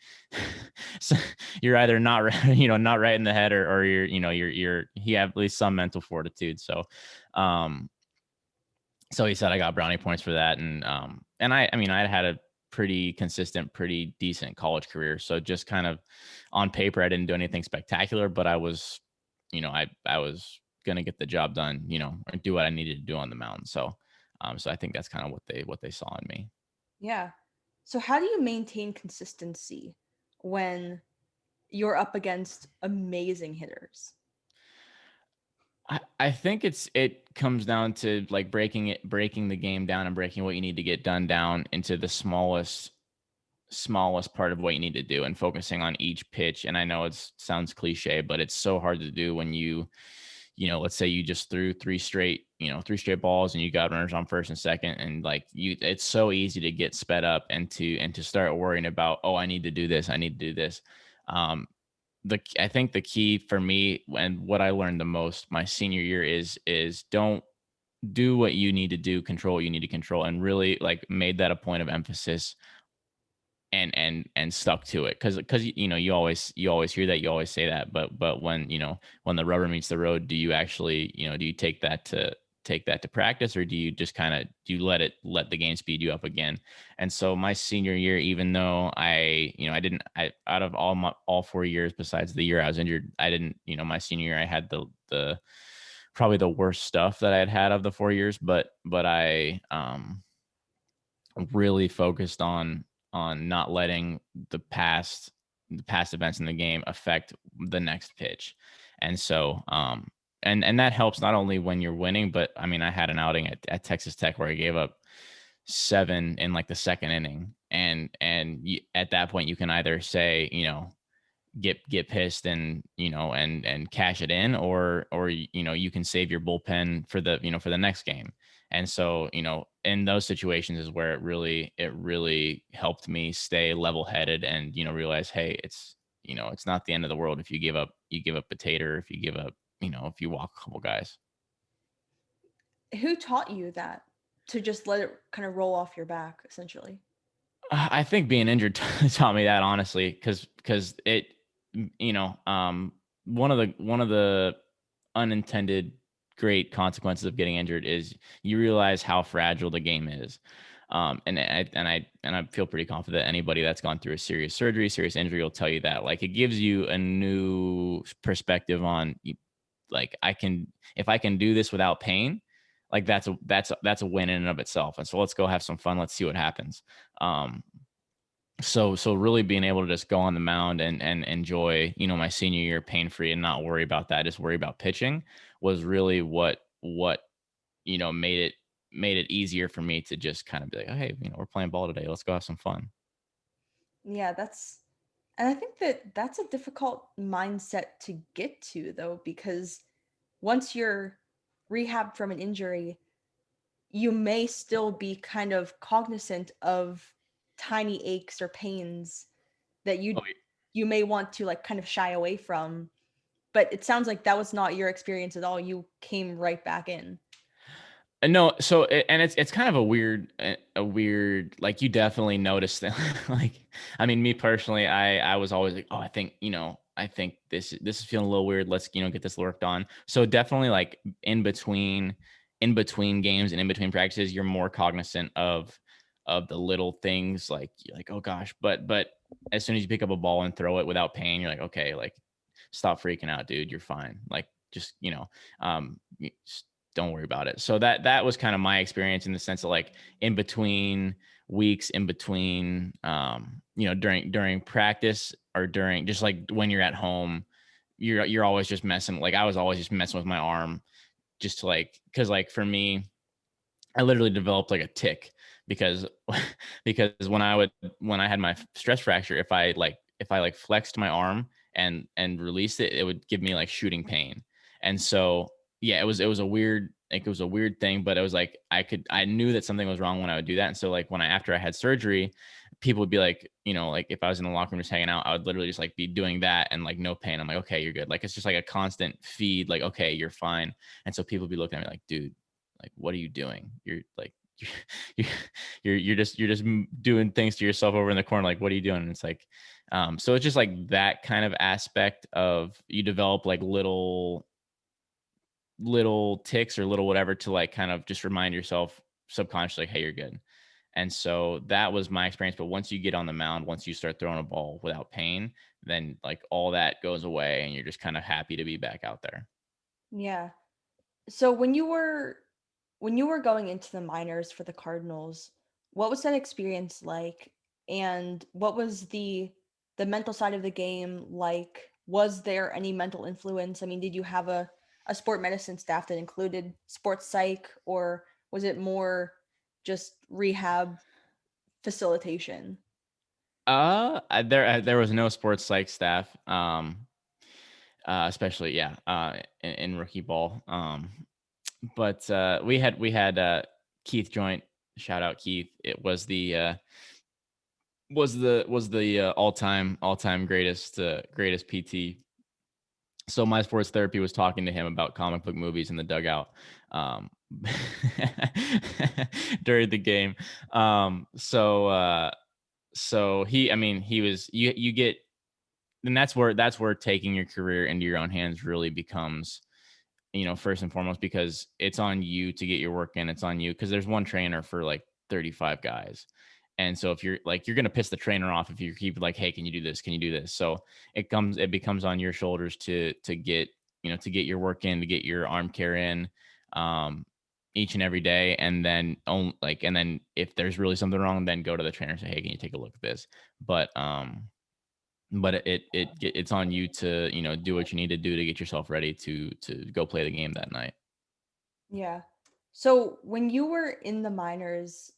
Speaker 2: so you're either not not right in the head, or you have at least some mental fortitude. So he said I got brownie points for that. And I mean, I had a pretty consistent, pretty decent college career. So just kind of on paper, I didn't do anything spectacular, but I was, I was going to get the job done, and do what I needed to do on the mound. So I think that's kind of what they saw in me.
Speaker 1: Yeah. So how do you maintain consistency when you're up against amazing hitters?
Speaker 2: I think it comes down to like breaking the game down, and breaking what you need to get done down into the smallest part of what you need to do, and focusing on each pitch. And I know it sounds cliche, but it's so hard to do when let's say you just threw three straight balls and you got runners on first and second, and like it's so easy to get sped up and to start worrying about, oh, I need to do this. I think the key for me, and what I learned the most my senior year, is don't do what you need to do, control what you need to control, and really like made that a point of emphasis, and stuck to it. Because you always hear that, you always say that, but when the rubber meets the road, do you actually do you take that to practice, or do you just do you let the game speed you up again? And so my senior year, even though I out of all 4 years besides the year I was injured, I didn't, my senior year I had the probably the worst stuff that I had of the 4 years, but I really focused on not letting the past events in the game affect the next pitch. And so and that helps not only when you're winning, but I mean, I had an outing at Texas Tech where I gave up 7 in like the second inning, and at that point you can either say, get pissed and cash it in, or you can save your bullpen for the next game. And so in those situations is where it really helped me stay level headed, and realize, hey, it's not the end of the world if you give up a tater, if you give up, if you walk a couple guys.
Speaker 1: Who taught you that, to just let it kind of roll off your back, essentially?
Speaker 2: I think being injured taught me that, honestly, because it, one of the unintended great consequences of getting injured is you realize how fragile the game is. And I feel pretty confident that anybody that's gone through a serious surgery, serious injury will tell you that. Like, it gives you a new perspective on, like, if I can do this without pain, like that's a win in and of itself. And so let's go have some fun. Let's see what happens. so really being able to just go on the mound and enjoy, my senior year pain free and not worry about that, just worry about pitching was really what made it easier for me to just kind of be like, oh, hey, we're playing ball today. Let's go have some fun.
Speaker 1: Yeah, and I think that that's a difficult mindset to get to though, because once you're rehabbed from an injury, you may still be kind of cognizant of tiny aches or pains that
Speaker 2: Oh,
Speaker 1: you may want to like kind of shy away from. But it sounds like that was not your experience at all. You came right back in.
Speaker 2: no, and it's kind of a weird, like, you definitely notice that. Like, I mean, me personally, I was always like, oh, I think this is feeling a little weird. Let's get this worked on. So definitely, like, in between games and in between practices, you're more cognizant of the little things. Like, you're like, oh gosh, but as soon as you pick up a ball and throw it without pain, you're like, okay, like, stop freaking out, dude. You're fine. Like, just um don't worry about it. So that was kind of my experience, in the sense of, like, in between weeks, in between, during practice, or during, just like, when you're at home, you're always just messing. Like, I was always just messing with my arm, just to, like, because, like, for me, I literally developed like a tick, because because when I had my stress fracture, if I flexed my arm and released it, it would give me like shooting pain. And so, yeah, it was a weird thing, but it was like, I knew that something was wrong when I would do that. And so, like, after I had surgery, people would be like, like, if I was in the locker room just hanging out, I would literally just like be doing that and like no pain. I'm like, okay, you're good. Like, it's just like a constant feed, like, okay, you're fine. And so people would be looking at me like, dude, like, what are you doing? You're like, you're you're just doing things to yourself over in the corner. Like, what are you doing? And it's like, so it's just like that kind of aspect of, you develop like little ticks or little whatever, to like kind of just remind yourself subconsciously, like, hey, you're good. And so that was my experience. But once you get on the mound, once you start throwing a ball without pain, then like all that goes away and you're just kind of happy to be back out there.
Speaker 1: Yeah. So when you were going into the minors for the Cardinals, what was that experience like? And what was the mental side of the game like? Was there any mental influence? I mean, did you have a sport medicine staff that included sports psych, or was it more just rehab facilitation?
Speaker 2: There was no sports psych staff. Especially, yeah, in rookie ball. But we had Keith Joint. Shout out Keith. It was the all time greatest PT. So my sports therapy was talking to him about comic book movies in the dugout, um, during the game. So I mean, he was, you get, and that's where taking your career into your own hands really becomes, first and foremost, because it's on you to get your work in. It's on you, because there's one trainer for like 35 guys. And so if you're going to piss the trainer off if you keep like, hey, can you do this? Can you do this? So it becomes on your shoulders to get your work in, to get your arm care in, um, each and every day. And then if there's really something wrong, then go to the trainer and say, hey, can you take a look at this? But it's on you to do what you need to do to get yourself ready to go play the game that night.
Speaker 1: Yeah. So when you were in the minors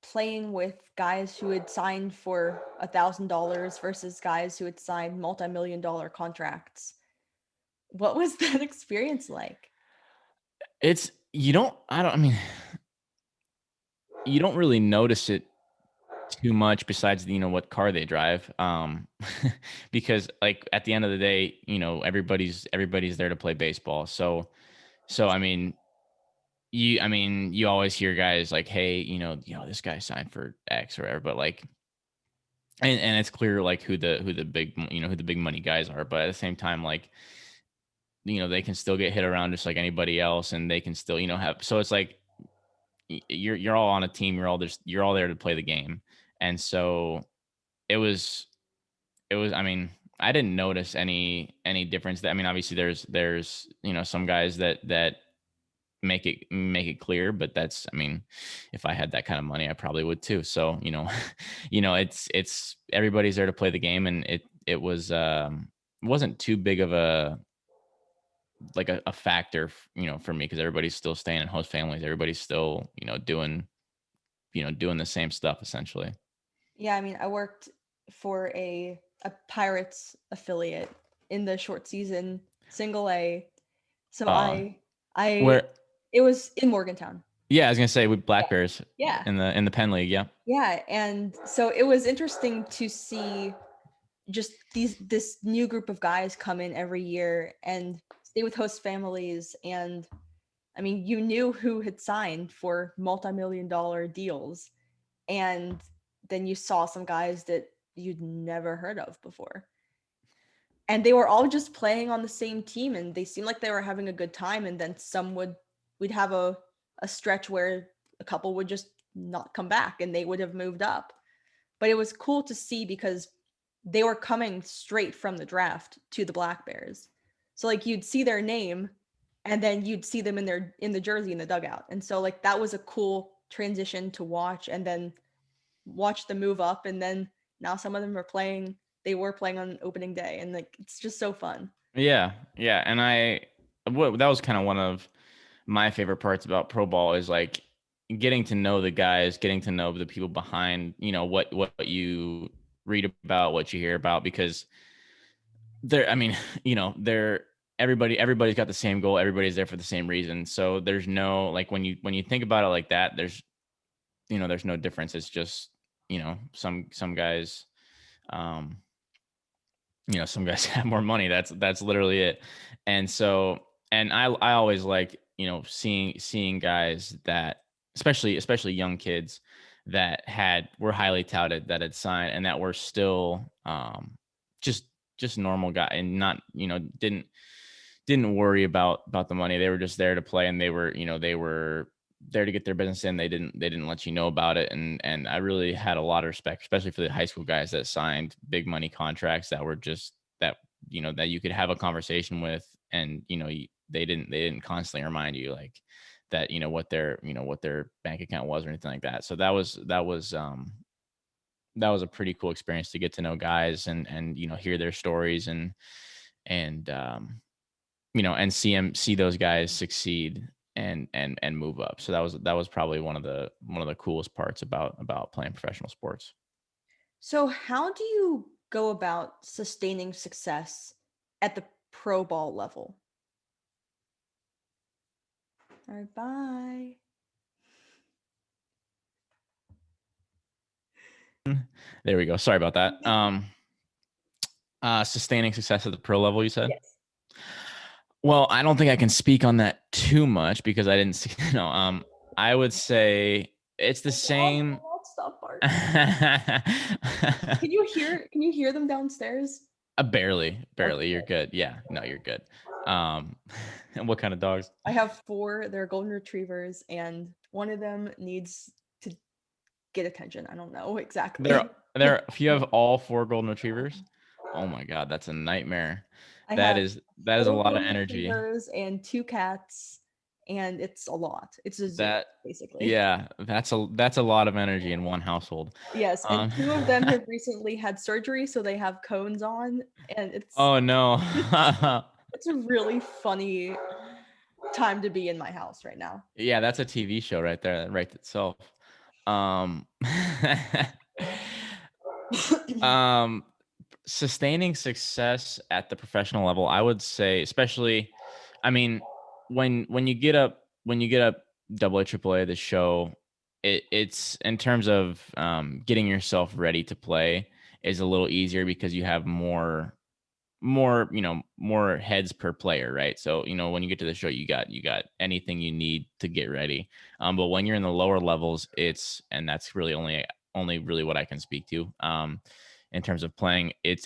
Speaker 1: playing with guys who had signed for $1,000 versus guys who had signed multi-million-dollar contracts, what was that experience like?
Speaker 2: It's you don't I don't I mean you don't really notice it too much, besides what car they drive, because like at the end of the day, everybody's there to play baseball. So you always hear guys like, hey, this guy signed for X or whatever. But like, and it's clear like who the big money guys are. But at the same time, like, they can still get hit around just like anybody else, and they can still have. So it's like, you're all on a team. You're all there to play the game. And so it was I mean, I didn't notice any difference. That I mean, obviously there's some guys that make it clear, but that's, I mean, if I had that kind of money, I probably would too. So, it's everybody's there to play the game, and it wasn't too big of a like a factor, for me, because everybody's still staying in host families. Everybody's still, doing the same stuff essentially.
Speaker 1: Yeah, I mean, I worked for a Pirates affiliate in the short season single A. So
Speaker 2: Uh,
Speaker 1: I
Speaker 2: where
Speaker 1: it was in Morgantown.
Speaker 2: Yeah, I was gonna say with Black
Speaker 1: Yeah.
Speaker 2: Bears
Speaker 1: Yeah.
Speaker 2: in the Penn League. Yeah.
Speaker 1: Yeah, and so it was interesting to see just this new group of guys come in every year and stay with host families. And I mean, you knew who had signed for multi-million dollar deals, and then you saw some guys that you'd never heard of before, and they were all just playing on the same team, and they seemed like they were having a good time. And then we'd have a stretch where a couple would just not come back and they would have moved up. But it was cool to see because they were coming straight from the draft to the Black Bears. So like you'd see their name and then you'd see them in the jersey in the dugout. And so like that was a cool transition to watch, and then watch them move up, and then now some of them they were playing on opening day, and like it's just so fun.
Speaker 2: Yeah, yeah, and that was kind of one of my favorite parts about pro ball, is like getting to know the guys, getting to know the people behind, what you read about, what you hear about, because they're, I mean, they're everybody's got the same goal, everybody's there for the same reason. So there's no, like, when you think about it like that, there's no difference. It's just, some guys, um some guys have more money. That's literally it. And so, and I always like, seeing guys that, especially young kids that were highly touted, that had signed, and that were still, just normal guy, and not, didn't worry about the money. They were just there to play, and they were there to get their business in. They didn't let you know about it. And I really had a lot of respect, especially for the high school guys that signed big money contracts, that were just that, that you could have a conversation with, and, they didn't constantly remind you, like, that, what their bank account was or anything like that. So that was a pretty cool experience to get to know guys, and hear their stories, and and see those guys succeed, and move up. So that was probably one of the coolest parts about playing professional sports.
Speaker 1: So how do you go about sustaining success at the pro ball level? All right, bye.
Speaker 2: There we go. Sorry about that. Sustaining success at the pro level, you said?
Speaker 1: Yes.
Speaker 2: Well, I don't think I can speak on that too much, because I didn't see, I would say it's the same.
Speaker 1: Stop barking. Can you hear them downstairs?
Speaker 2: Barely.
Speaker 1: Okay.
Speaker 2: You're good. Yeah, no, you're good. And what kind of dogs?
Speaker 1: I have 4. They're golden retrievers, and one of them needs to get attention. I don't know exactly.
Speaker 2: If you have all 4 golden retrievers, oh my God, that's a nightmare.
Speaker 1: I
Speaker 2: That
Speaker 1: have
Speaker 2: is a
Speaker 1: 4
Speaker 2: lot of
Speaker 1: golden
Speaker 2: energy.
Speaker 1: retrievers and 2 cats, and it's a lot. It's a zoo,
Speaker 2: That
Speaker 1: basically.
Speaker 2: Yeah, that's a lot of energy in one household.
Speaker 1: Yes, and 2 of them have recently had surgery, so they have cones on, and
Speaker 2: Oh no.
Speaker 1: it's a really funny time to be in my house right now.
Speaker 2: Yeah, that's a TV show right there that writes itself. Um, um, Sustaining success at the professional level, I would say, especially, I mean, when you get up double A, triple A, the show, it's in terms of, getting yourself ready to play, is a little easier, because you have more heads per player, right? So, when you get to the show, you got anything you need to get ready. But when you're in the lower levels, and that's really only really what I can speak to, in terms of playing, it's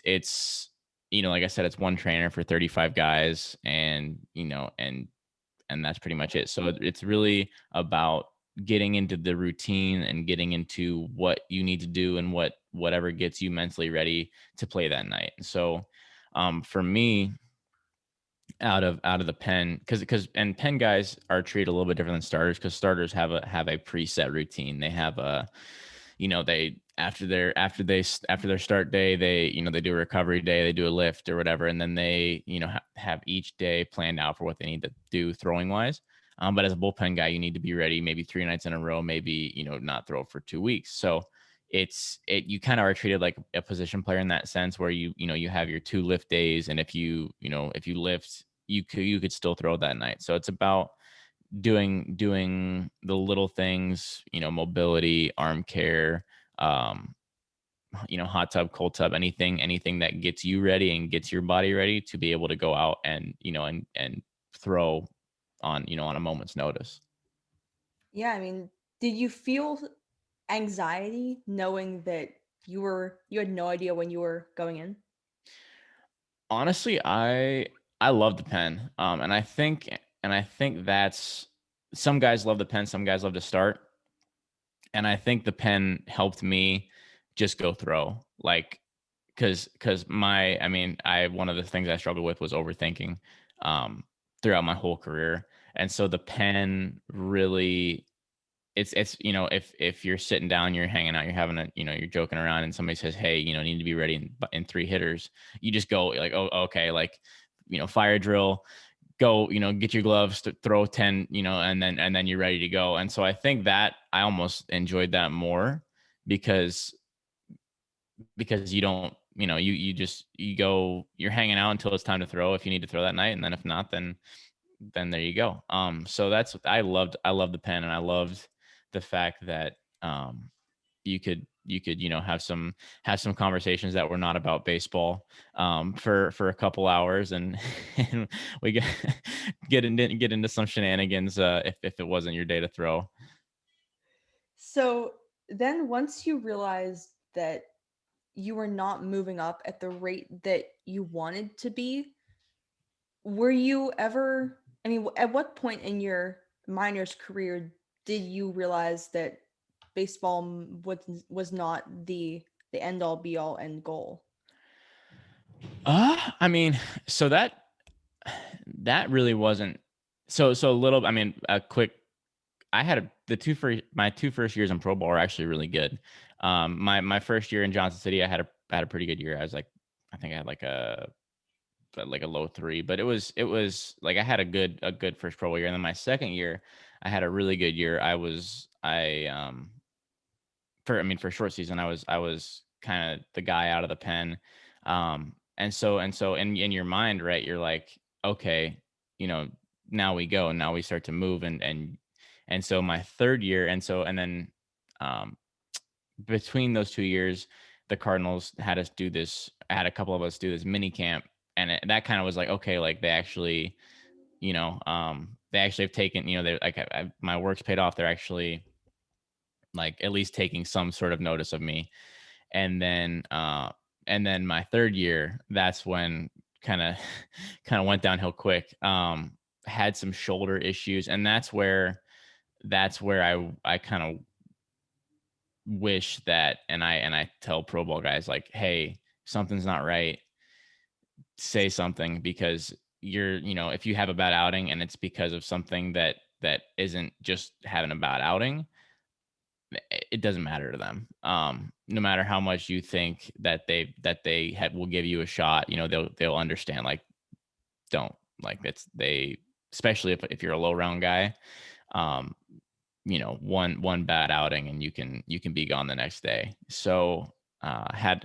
Speaker 2: like I said, it's one trainer for 35 guys, and that's pretty much it. So it's really about getting into the routine, and getting into what you need to do, and whatever gets you mentally ready to play that night. So, for me, out of the pen, because and pen guys are treated a little bit different than starters, because starters have a preset routine. They have a, they after their start day, they they do a recovery day, they do a lift or whatever, and then they have each day planned out for what they need to do throwing wise. But as a bullpen guy, you need to be ready maybe 3 nights in a row, maybe not throw for 2 weeks. So you kind of are treated like a position player in that sense, where you have your 2 lift days, and if you lift, you could still throw that night. So it's about doing the little things, mobility, arm care, um, hot tub, cold tub, anything that gets you ready and gets your body ready to be able to go out and and throw on a moment's notice.
Speaker 1: Yeah, I mean, did you feel anxiety knowing that you had no idea when you were going in?
Speaker 2: Honestly, I love the pen. And I think that's, some guys love the pen, some guys love to start. And I think the pen helped me just go throw. Like, because I one of the things I struggled with was overthinking um throughout my whole career. And so the pen really, it's if you're sitting down, you're hanging out, you're having a you're joking around, and somebody says, hey, need to be ready in 3 hitters, you just go like, oh, okay, like, fire drill, go, get your gloves, to throw 10, and then you're ready to go. And so I think that I almost enjoyed that more, because you don't, you just, you go, you're hanging out until it's time to throw if you need to throw that night, and then if not, then there you go. So that's, I loved the pen, and I loved the fact that you could have some conversations that were not about baseball for a couple hours, and and we get into some shenanigans if it wasn't your day to throw.
Speaker 1: So then once you realized that you were not moving up at the rate that you wanted to be, were you ever, I mean, at what point in your minors career did you realize that baseball was not the end all be all end goal?
Speaker 2: I mean, so that really wasn't, so a little, I mean, a quick, I had my 2 first years in pro ball were actually really good. My first year in Johnson City, I had a pretty good year. I think I had like a low three, but it was like I had a good first pro bowl year. And then my second year, I had a really good year. For a short season, I was kind of the guy out of the pen. And so in your mind, right, you're like, okay, you know, now we go, now we start to move. And so my third year, and then um between those 2 years, the Cardinals had a couple of us do this mini camp. And that kind of was like, okay, like they actually have taken, they're like, my work's paid off. They're actually like at least taking some sort of notice of me. And then my third year, that's when kind of kind of went downhill quick. Had some shoulder issues, and that's where I kind of wish that, and I tell pro ball guys like, hey, something's not right, say something, because if you have a bad outing and it's because of something that isn't just having a bad outing, it doesn't matter to them. No matter how much you think that they will give you a shot, they'll understand, like, don't, like, it's they, especially if you're a low round guy. um one bad outing and you can be gone the next day. So had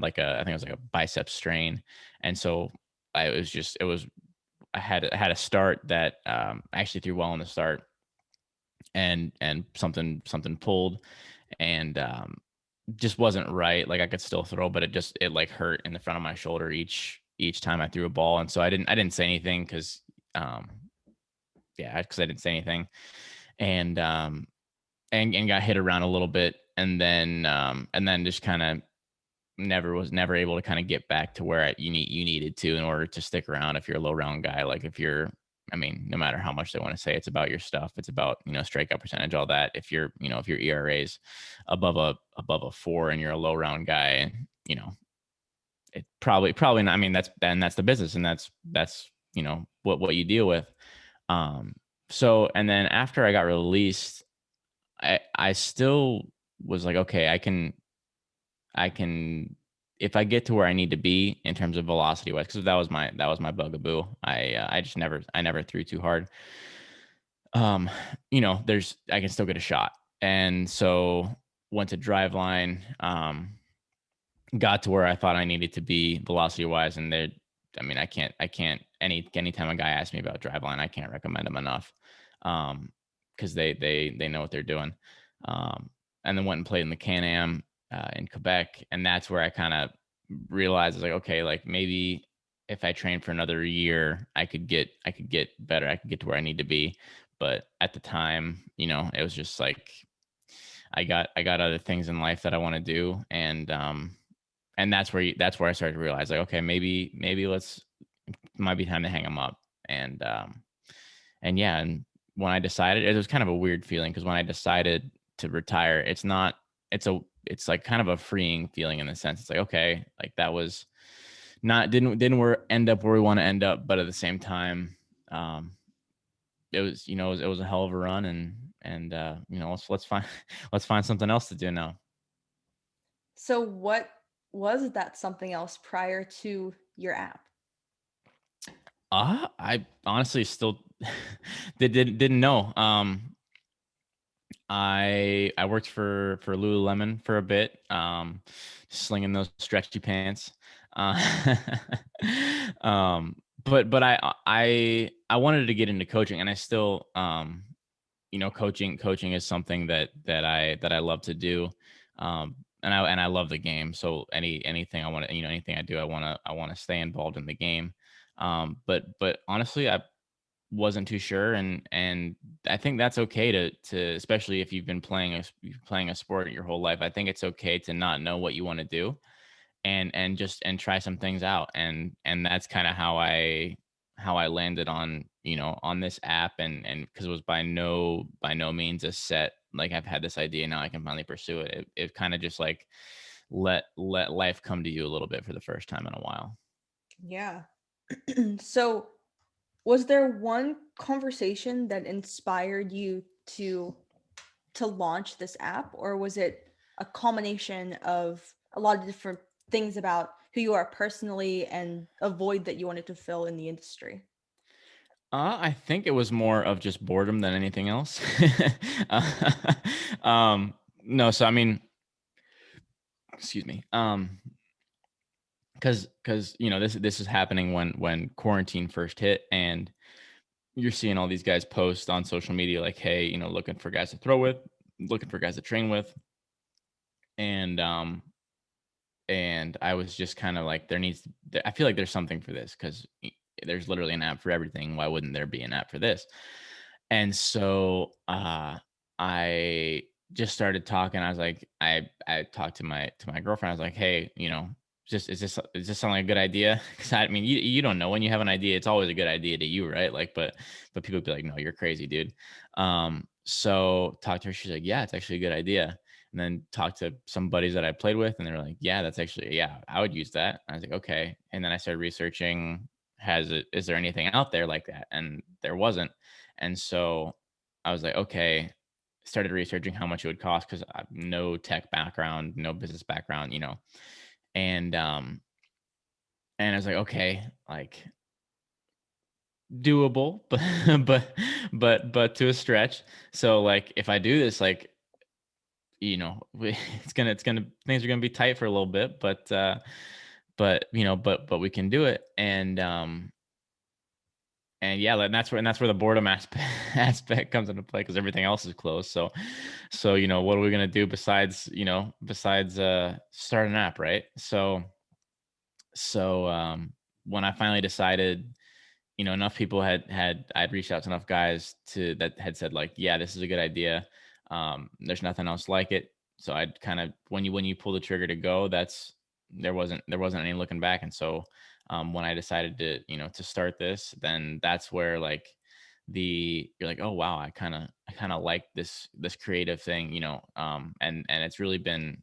Speaker 2: like I think it was like a bicep strain. And so I had a start that I actually threw well in the start, and something pulled, and just wasn't right. Like, I could still throw, but it like hurt in the front of my shoulder each time I threw a ball. And so I didn't say anything, because um I didn't say anything. And got hit around a little bit, and then just kind of never able to kind of get back to where you needed to in order to stick around if you're a low round guy. Like, if you're, I mean, no matter how much they want to say it's about your stuff, it's about, strikeout percentage, all that. If your ERA's above a 4 and you're a low round guy, it probably not. I mean, that's the business, and that's what you deal with. So, and then after I got released, I still was like, okay, I can if I get to where I need to be in terms of velocity wise, because that was my bugaboo. I never threw too hard. um there's I can still get a shot. And so went to driveline, got to where I thought I needed to be velocity wise, and there, I can't anytime a guy asks me about driveline, I can't recommend them enough. Because they know what they're doing. um and then went and played in the Can-Am in Quebec, and that's where I kind of realized, I was like, okay, like maybe if I train for another year, I could get better, I could get to where I need to be. But at the time, it was just like I got other things in life that I want to do. And that's where I started to realize, like, okay, maybe let's might be time to hang them up. And yeah, and when I decided, it was kind of a weird feeling, because when I decided to retire, it's like kind of a freeing feeling, in the sense it's like, okay, like that was not didn't we end up where we want to end up, but at the same time, um it was a hell of a run. And let's find let's find something else to do now.
Speaker 1: So what was that something else prior to your app?
Speaker 2: I honestly still didn't know. I worked for Lululemon for a bit, slinging those stretchy pants. Uh, um, but I wanted to get into coaching, and I still, coaching is something that I love to do. And I love the game. So anything I want to, anything I do, I want to stay involved in the game. But honestly, I wasn't too sure. And I think that's okay to especially if you've been playing a sport your whole life. I think it's okay to not know what you want to do, and try some things out. And that's kind of how I landed on this app. And because it was by no means a set, like, I've had this idea, now I can finally pursue it. It kind of just like let life come to you a little bit for the first time in a while.
Speaker 1: Yeah. So was there one conversation that inspired you to launch this app, or was it a culmination of a lot of different things about who you are personally and a void that you wanted to fill in the industry?
Speaker 2: I think it was more of just boredom than anything else. Uh, no, so I mean, excuse me. Because this is happening when quarantine first hit, and you're seeing all these guys post on social media like, hey, looking for guys to throw with, looking for guys to train with. And I was just kind of like, I feel like there's something for this, because there's literally an app for everything. Why wouldn't there be an app for this? And so I just started talking. I was like, I talked to my girlfriend. I was like, hey, just is this sound like a good idea? Because I mean, you don't know, when you have an idea, it's always a good idea to you, right? Like, but people be like, no, you're crazy, dude. So talked to her. She's like, yeah, it's actually a good idea. And then talked to some buddies that I played with, and they were like, yeah, that's actually, yeah, I would use that. I was like, okay. And then I started researching, is there anything out there like that? And there wasn't. And so I was like, okay, started researching how much it would cost, because I have no tech background, no business background, and and I was like, okay, like, doable, but but to a stretch. So, like, if I do this, like, it's gonna things are gonna be tight for a little bit, but we can do it. And yeah, and that's where the boredom aspect comes into play, because everything else is closed. So what are we gonna do besides start an app, right? So when I finally decided, enough people I'd reached out to enough guys that had said, like, yeah, this is a good idea. There's nothing else like it. So I'd kind of, when you pull the trigger to go, there wasn't any looking back. And so when I decided to start this, then that's where, like, you're like, oh wow, I kind of like this creative thing, and it's really been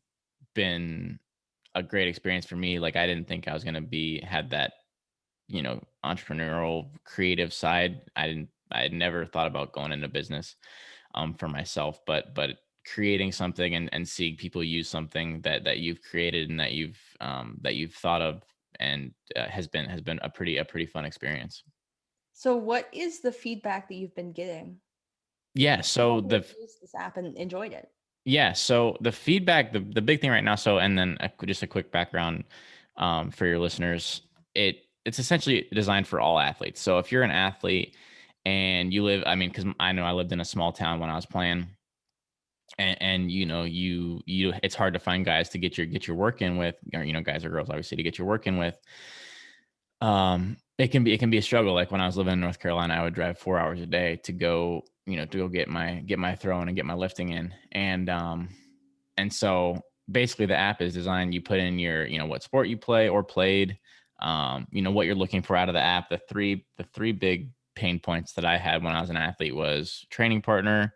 Speaker 2: a great experience for me. Like, I didn't think I was gonna be had that entrepreneurial creative side. I had never thought about going into business for myself, but creating something and seeing people use something that you've created and that you've thought of, and has been a pretty fun experience.
Speaker 1: So what is the feedback that you've been getting?
Speaker 2: Yeah. So
Speaker 1: People who have used this app and enjoyed it.
Speaker 2: so the feedback, the big thing right now. So, and then just a quick background for your listeners. It's essentially designed for all athletes. So if you're an athlete and you live, I mean, because I know I lived in a small town when I was playing, and it's hard to find guys to get your work in with, or guys or girls obviously to get your work in with. It can be a struggle. Like when I was living in North Carolina, I would drive 4 hours a day to go get my throwing and get my lifting in. And so basically the app is designed, you put in your, what sport you play or played, what you're looking for out of the app. The three big pain points that I had when I was an athlete was training partner,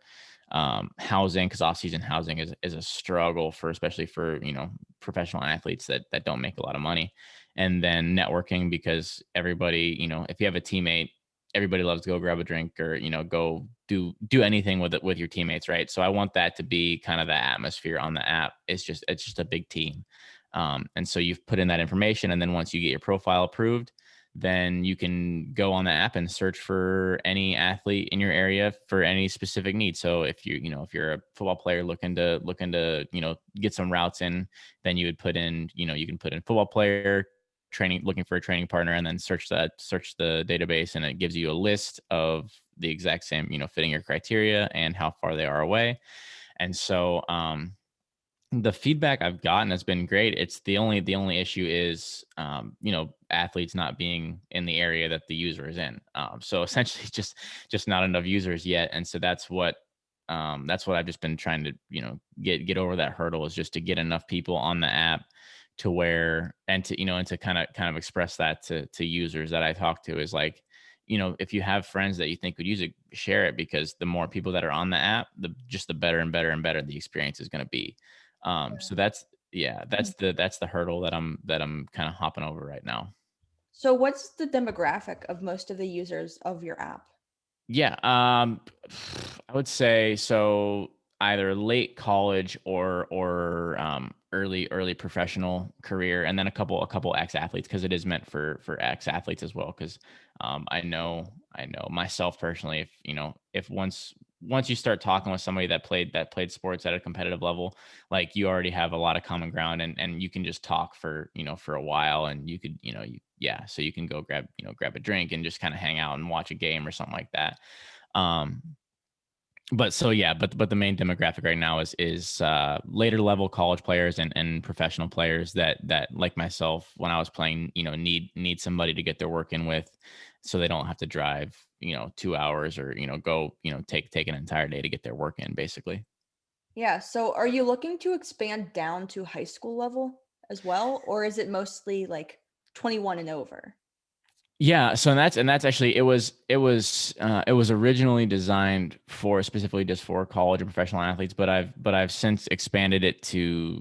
Speaker 2: housing, because off-season housing is a struggle for, especially for, professional athletes that don't make a lot of money. And then networking, because everybody, if you have a teammate, everybody loves to go grab a drink or, go do anything with it with your teammates, right? So I want that to be kind of the atmosphere on the app. It's just a big team. And so you've put in that information, and then once you get your profile approved, then you can go on the app and search for any athlete in your area for any specific need. So if you're a football player looking to get some routes in, then you would put in, you can put in football player training, looking for a training partner, and then search the database, and it gives you a list of the exact same, fitting your criteria and how far they are away. And so the feedback I've gotten has been great. It's the only issue is, athletes not being in the area that the user is in. So essentially just not enough users yet. And so that's what I've just been trying to, get over that hurdle, is just to get enough people on the app to where, and to kind of express that to users that I talk to, is like, if you have friends that you think would use it, share it, because the more people that are on the app, the better and better and better the experience is going to be. So that's the hurdle that I'm kind of hopping over right now.
Speaker 1: So what's the demographic of most of the users of your app?
Speaker 2: Yeah, I would say so, either late college or early professional career, and then a couple ex athletes, because it is meant for ex athletes as well. Because I know myself personally, if once you start talking with somebody that played sports at a competitive level, like you already have a lot of common ground, and you can just talk for a while, and you could, yeah, so you can go grab a drink and just kind of hang out and watch a game or something like that. um but so yeah, but the main demographic right now is later level college players and professional players that like myself, when I was playing, need somebody to get their work in with, so they don't have to drive 2 hours, or go take an entire day to get their work in, basically.
Speaker 1: Yeah, so are you looking to expand down to high school level as well, or is it mostly like 21 and over?
Speaker 2: Yeah, so and that's actually, it was originally designed for specifically just for college and professional athletes, but I've since expanded it to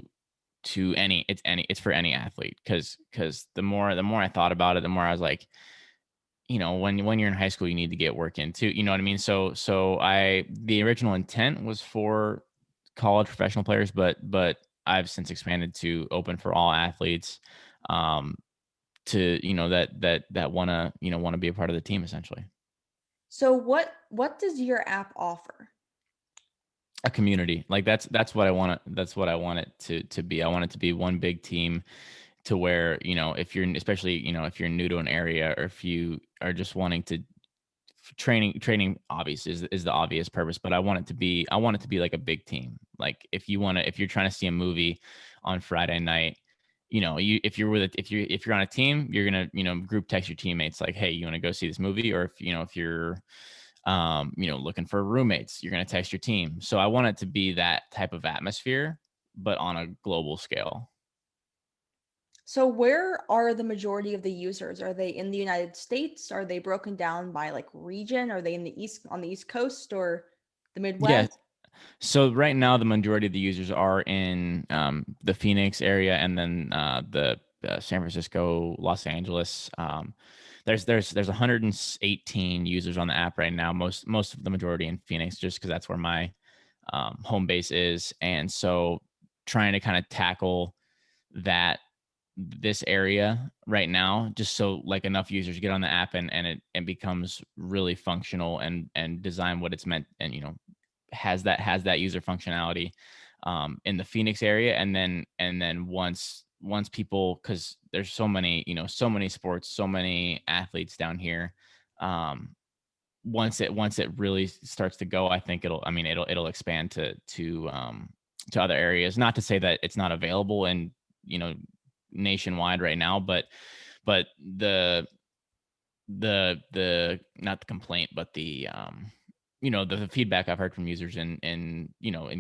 Speaker 2: it's for any athlete, because the more I thought about it, the more I was like, when you're in high school, you need to get work in too, you know what I mean? So the original intent was for college professional players, but I've since expanded to open for all athletes, um to that want to be a part of the team, essentially.
Speaker 1: So what does your app offer?
Speaker 2: A community, like that's what I want it to be. I want it to be one big team, to where, if you're, especially, if you're new to an area, or if you are just wanting to training obviously is the obvious purpose, but I want it to be like a big team. Like if you're trying to see a movie on Friday night, if you're with it, if you're on a team, you're gonna, group text your teammates like, hey, you want to go see this movie? Or if you're looking for roommates, you're gonna text your team. So I want it to be that type of atmosphere, but on a global scale.
Speaker 1: So where are the majority of the users? Are they in the United States? Are they broken down by like region? Are they in the east on the East Coast or the
Speaker 2: Yeah.
Speaker 1: Midwest?
Speaker 2: So right now, the majority of the users are in the Phoenix area, and then the San Francisco, Los Angeles. There's 118 users on the app right now. Most of the majority in Phoenix, just because that's where my home base is. And so trying to kind of tackle that this area right now, just so like enough users get on the app and it becomes really functional and design what it's meant, and has that user functionality in the Phoenix area. And then once people, because there's so many sports, so many athletes down here. Once it really starts to go, I think it'll expand to other areas. Not to say that it's not available and nationwide right now, but the not the complaint, but the feedback I've heard from users in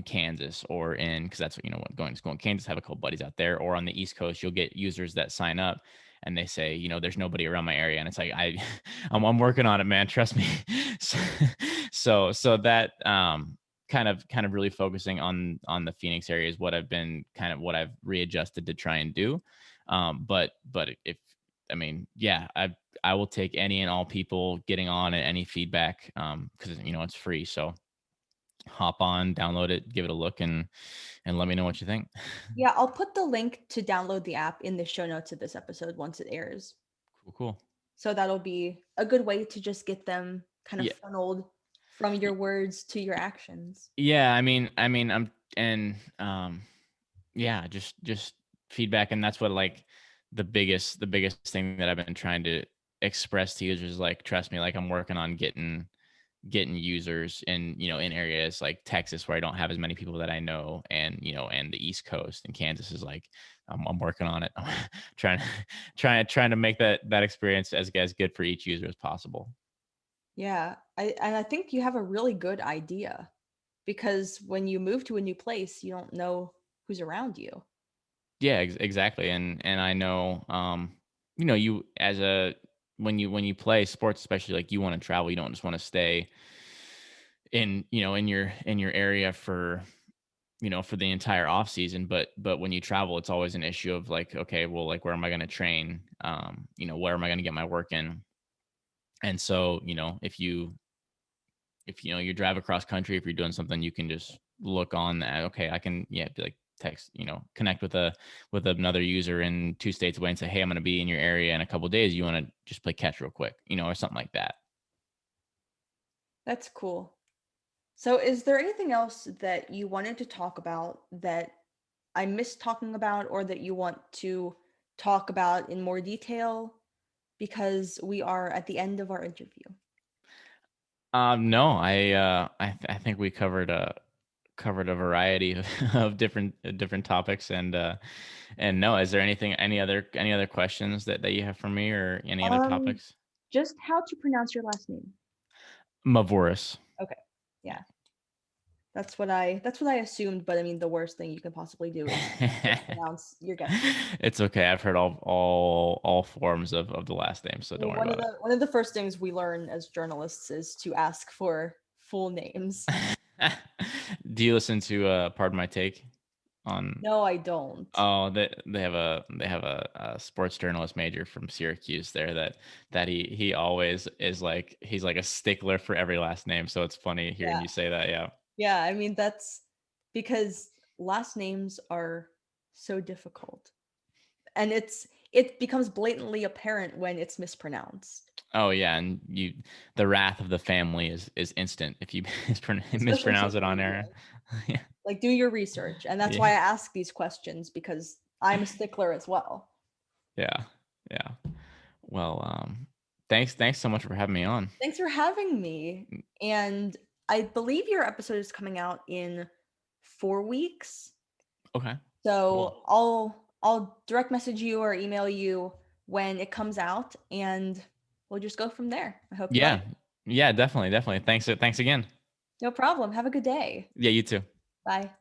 Speaker 2: Kansas, or because that's what going to school in Kansas, have a couple buddies out there, or on the East Coast, you'll get users that sign up and they say, there's nobody around my area, and it's like I'm working on it, man. Trust me. So that kind of really focusing on the Phoenix area is what I've readjusted to try and do. But if yeah, I will take any and all people getting on, and any feedback, because it's free. So hop on, download it, give it a look, and let me know what you think.
Speaker 1: Yeah, I'll put the link to download the app in the show notes of this episode once it airs.
Speaker 2: Cool.
Speaker 1: So that'll be a good way to just get them kind of
Speaker 2: Yeah.
Speaker 1: funneled from your words to your actions.
Speaker 2: Yeah, yeah, just feedback, and that's what, like, the biggest thing that I've been trying to express to users is, like, trust me, like, I'm working on getting users in areas like Texas, where I don't have as many people that I know, and the East Coast and Kansas is like, I'm working on it. trying to make that experience as good for each user as possible.
Speaker 1: Yeah, I think you have a really good idea, because when you move to a new place, you don't know who's around you.
Speaker 2: Yeah, exactly. And I know, you as a when you play sports, especially, like, you want to travel. You don't just want to stay in your area for the entire off season. But when you travel, it's always an issue of, like, okay, well, like, where am I going to train? Where am I going to get my work in? And so, if you drive across country, if you're doing something, you can just look on that. Okay, I can, yeah, be like, text, connect with another user in 2 states away and say, hey, I'm going to be in your area in a couple of days. You want to just play catch real quick, or something like that.
Speaker 1: That's cool. So is there anything else that you wanted to talk about that I missed talking about, or that you want to talk about in more detail? Because we are at the end of our interview.
Speaker 2: No, I think we covered a variety of different topics, and no, is there any other questions that you have for me, or any other
Speaker 1: Um,
Speaker 2: topics?
Speaker 1: just how to pronounce your last name.
Speaker 2: MaVorhis.
Speaker 1: Okay. Yeah. That's what I assumed, but I mean, the worst thing you can possibly do is mispronounce your guest name.
Speaker 2: It's okay. I've heard all forms of the last name, so
Speaker 1: I
Speaker 2: don't
Speaker 1: mean,
Speaker 2: worry about
Speaker 1: one of the first things we learn as journalists is to ask for full names.
Speaker 2: it. Do you listen to Pardon My Take on?
Speaker 1: No, I don't.
Speaker 2: Oh, they have a sports journalist major from Syracuse there, that he always is like, he's like a stickler for every last name. So it's funny hearing
Speaker 1: Yeah.
Speaker 2: you say that. Yeah.
Speaker 1: Yeah, I mean, that's because last names are so difficult. And it becomes blatantly apparent when it's mispronounced.
Speaker 2: Oh yeah, and the wrath of the family is instant if you
Speaker 1: Especially
Speaker 2: mispronounce it
Speaker 1: social
Speaker 2: on
Speaker 1: media.
Speaker 2: air. Yeah.
Speaker 1: Like, do your research. And that's why I
Speaker 2: Yeah.
Speaker 1: ask these questions, because I'm a stickler as well.
Speaker 2: Yeah. Yeah. Well, thanks so much for having me on.
Speaker 1: Thanks for having me. And I believe your episode is coming out in 4 weeks.
Speaker 2: Okay.
Speaker 1: So
Speaker 2: Cool.
Speaker 1: I'll direct message you or email you when it comes out, and we'll just go from there. I hope you like
Speaker 2: Yeah.
Speaker 1: it.
Speaker 2: Yeah, definitely. Thanks again.
Speaker 1: No problem. Have a good day.
Speaker 2: Yeah, you too.
Speaker 1: Bye.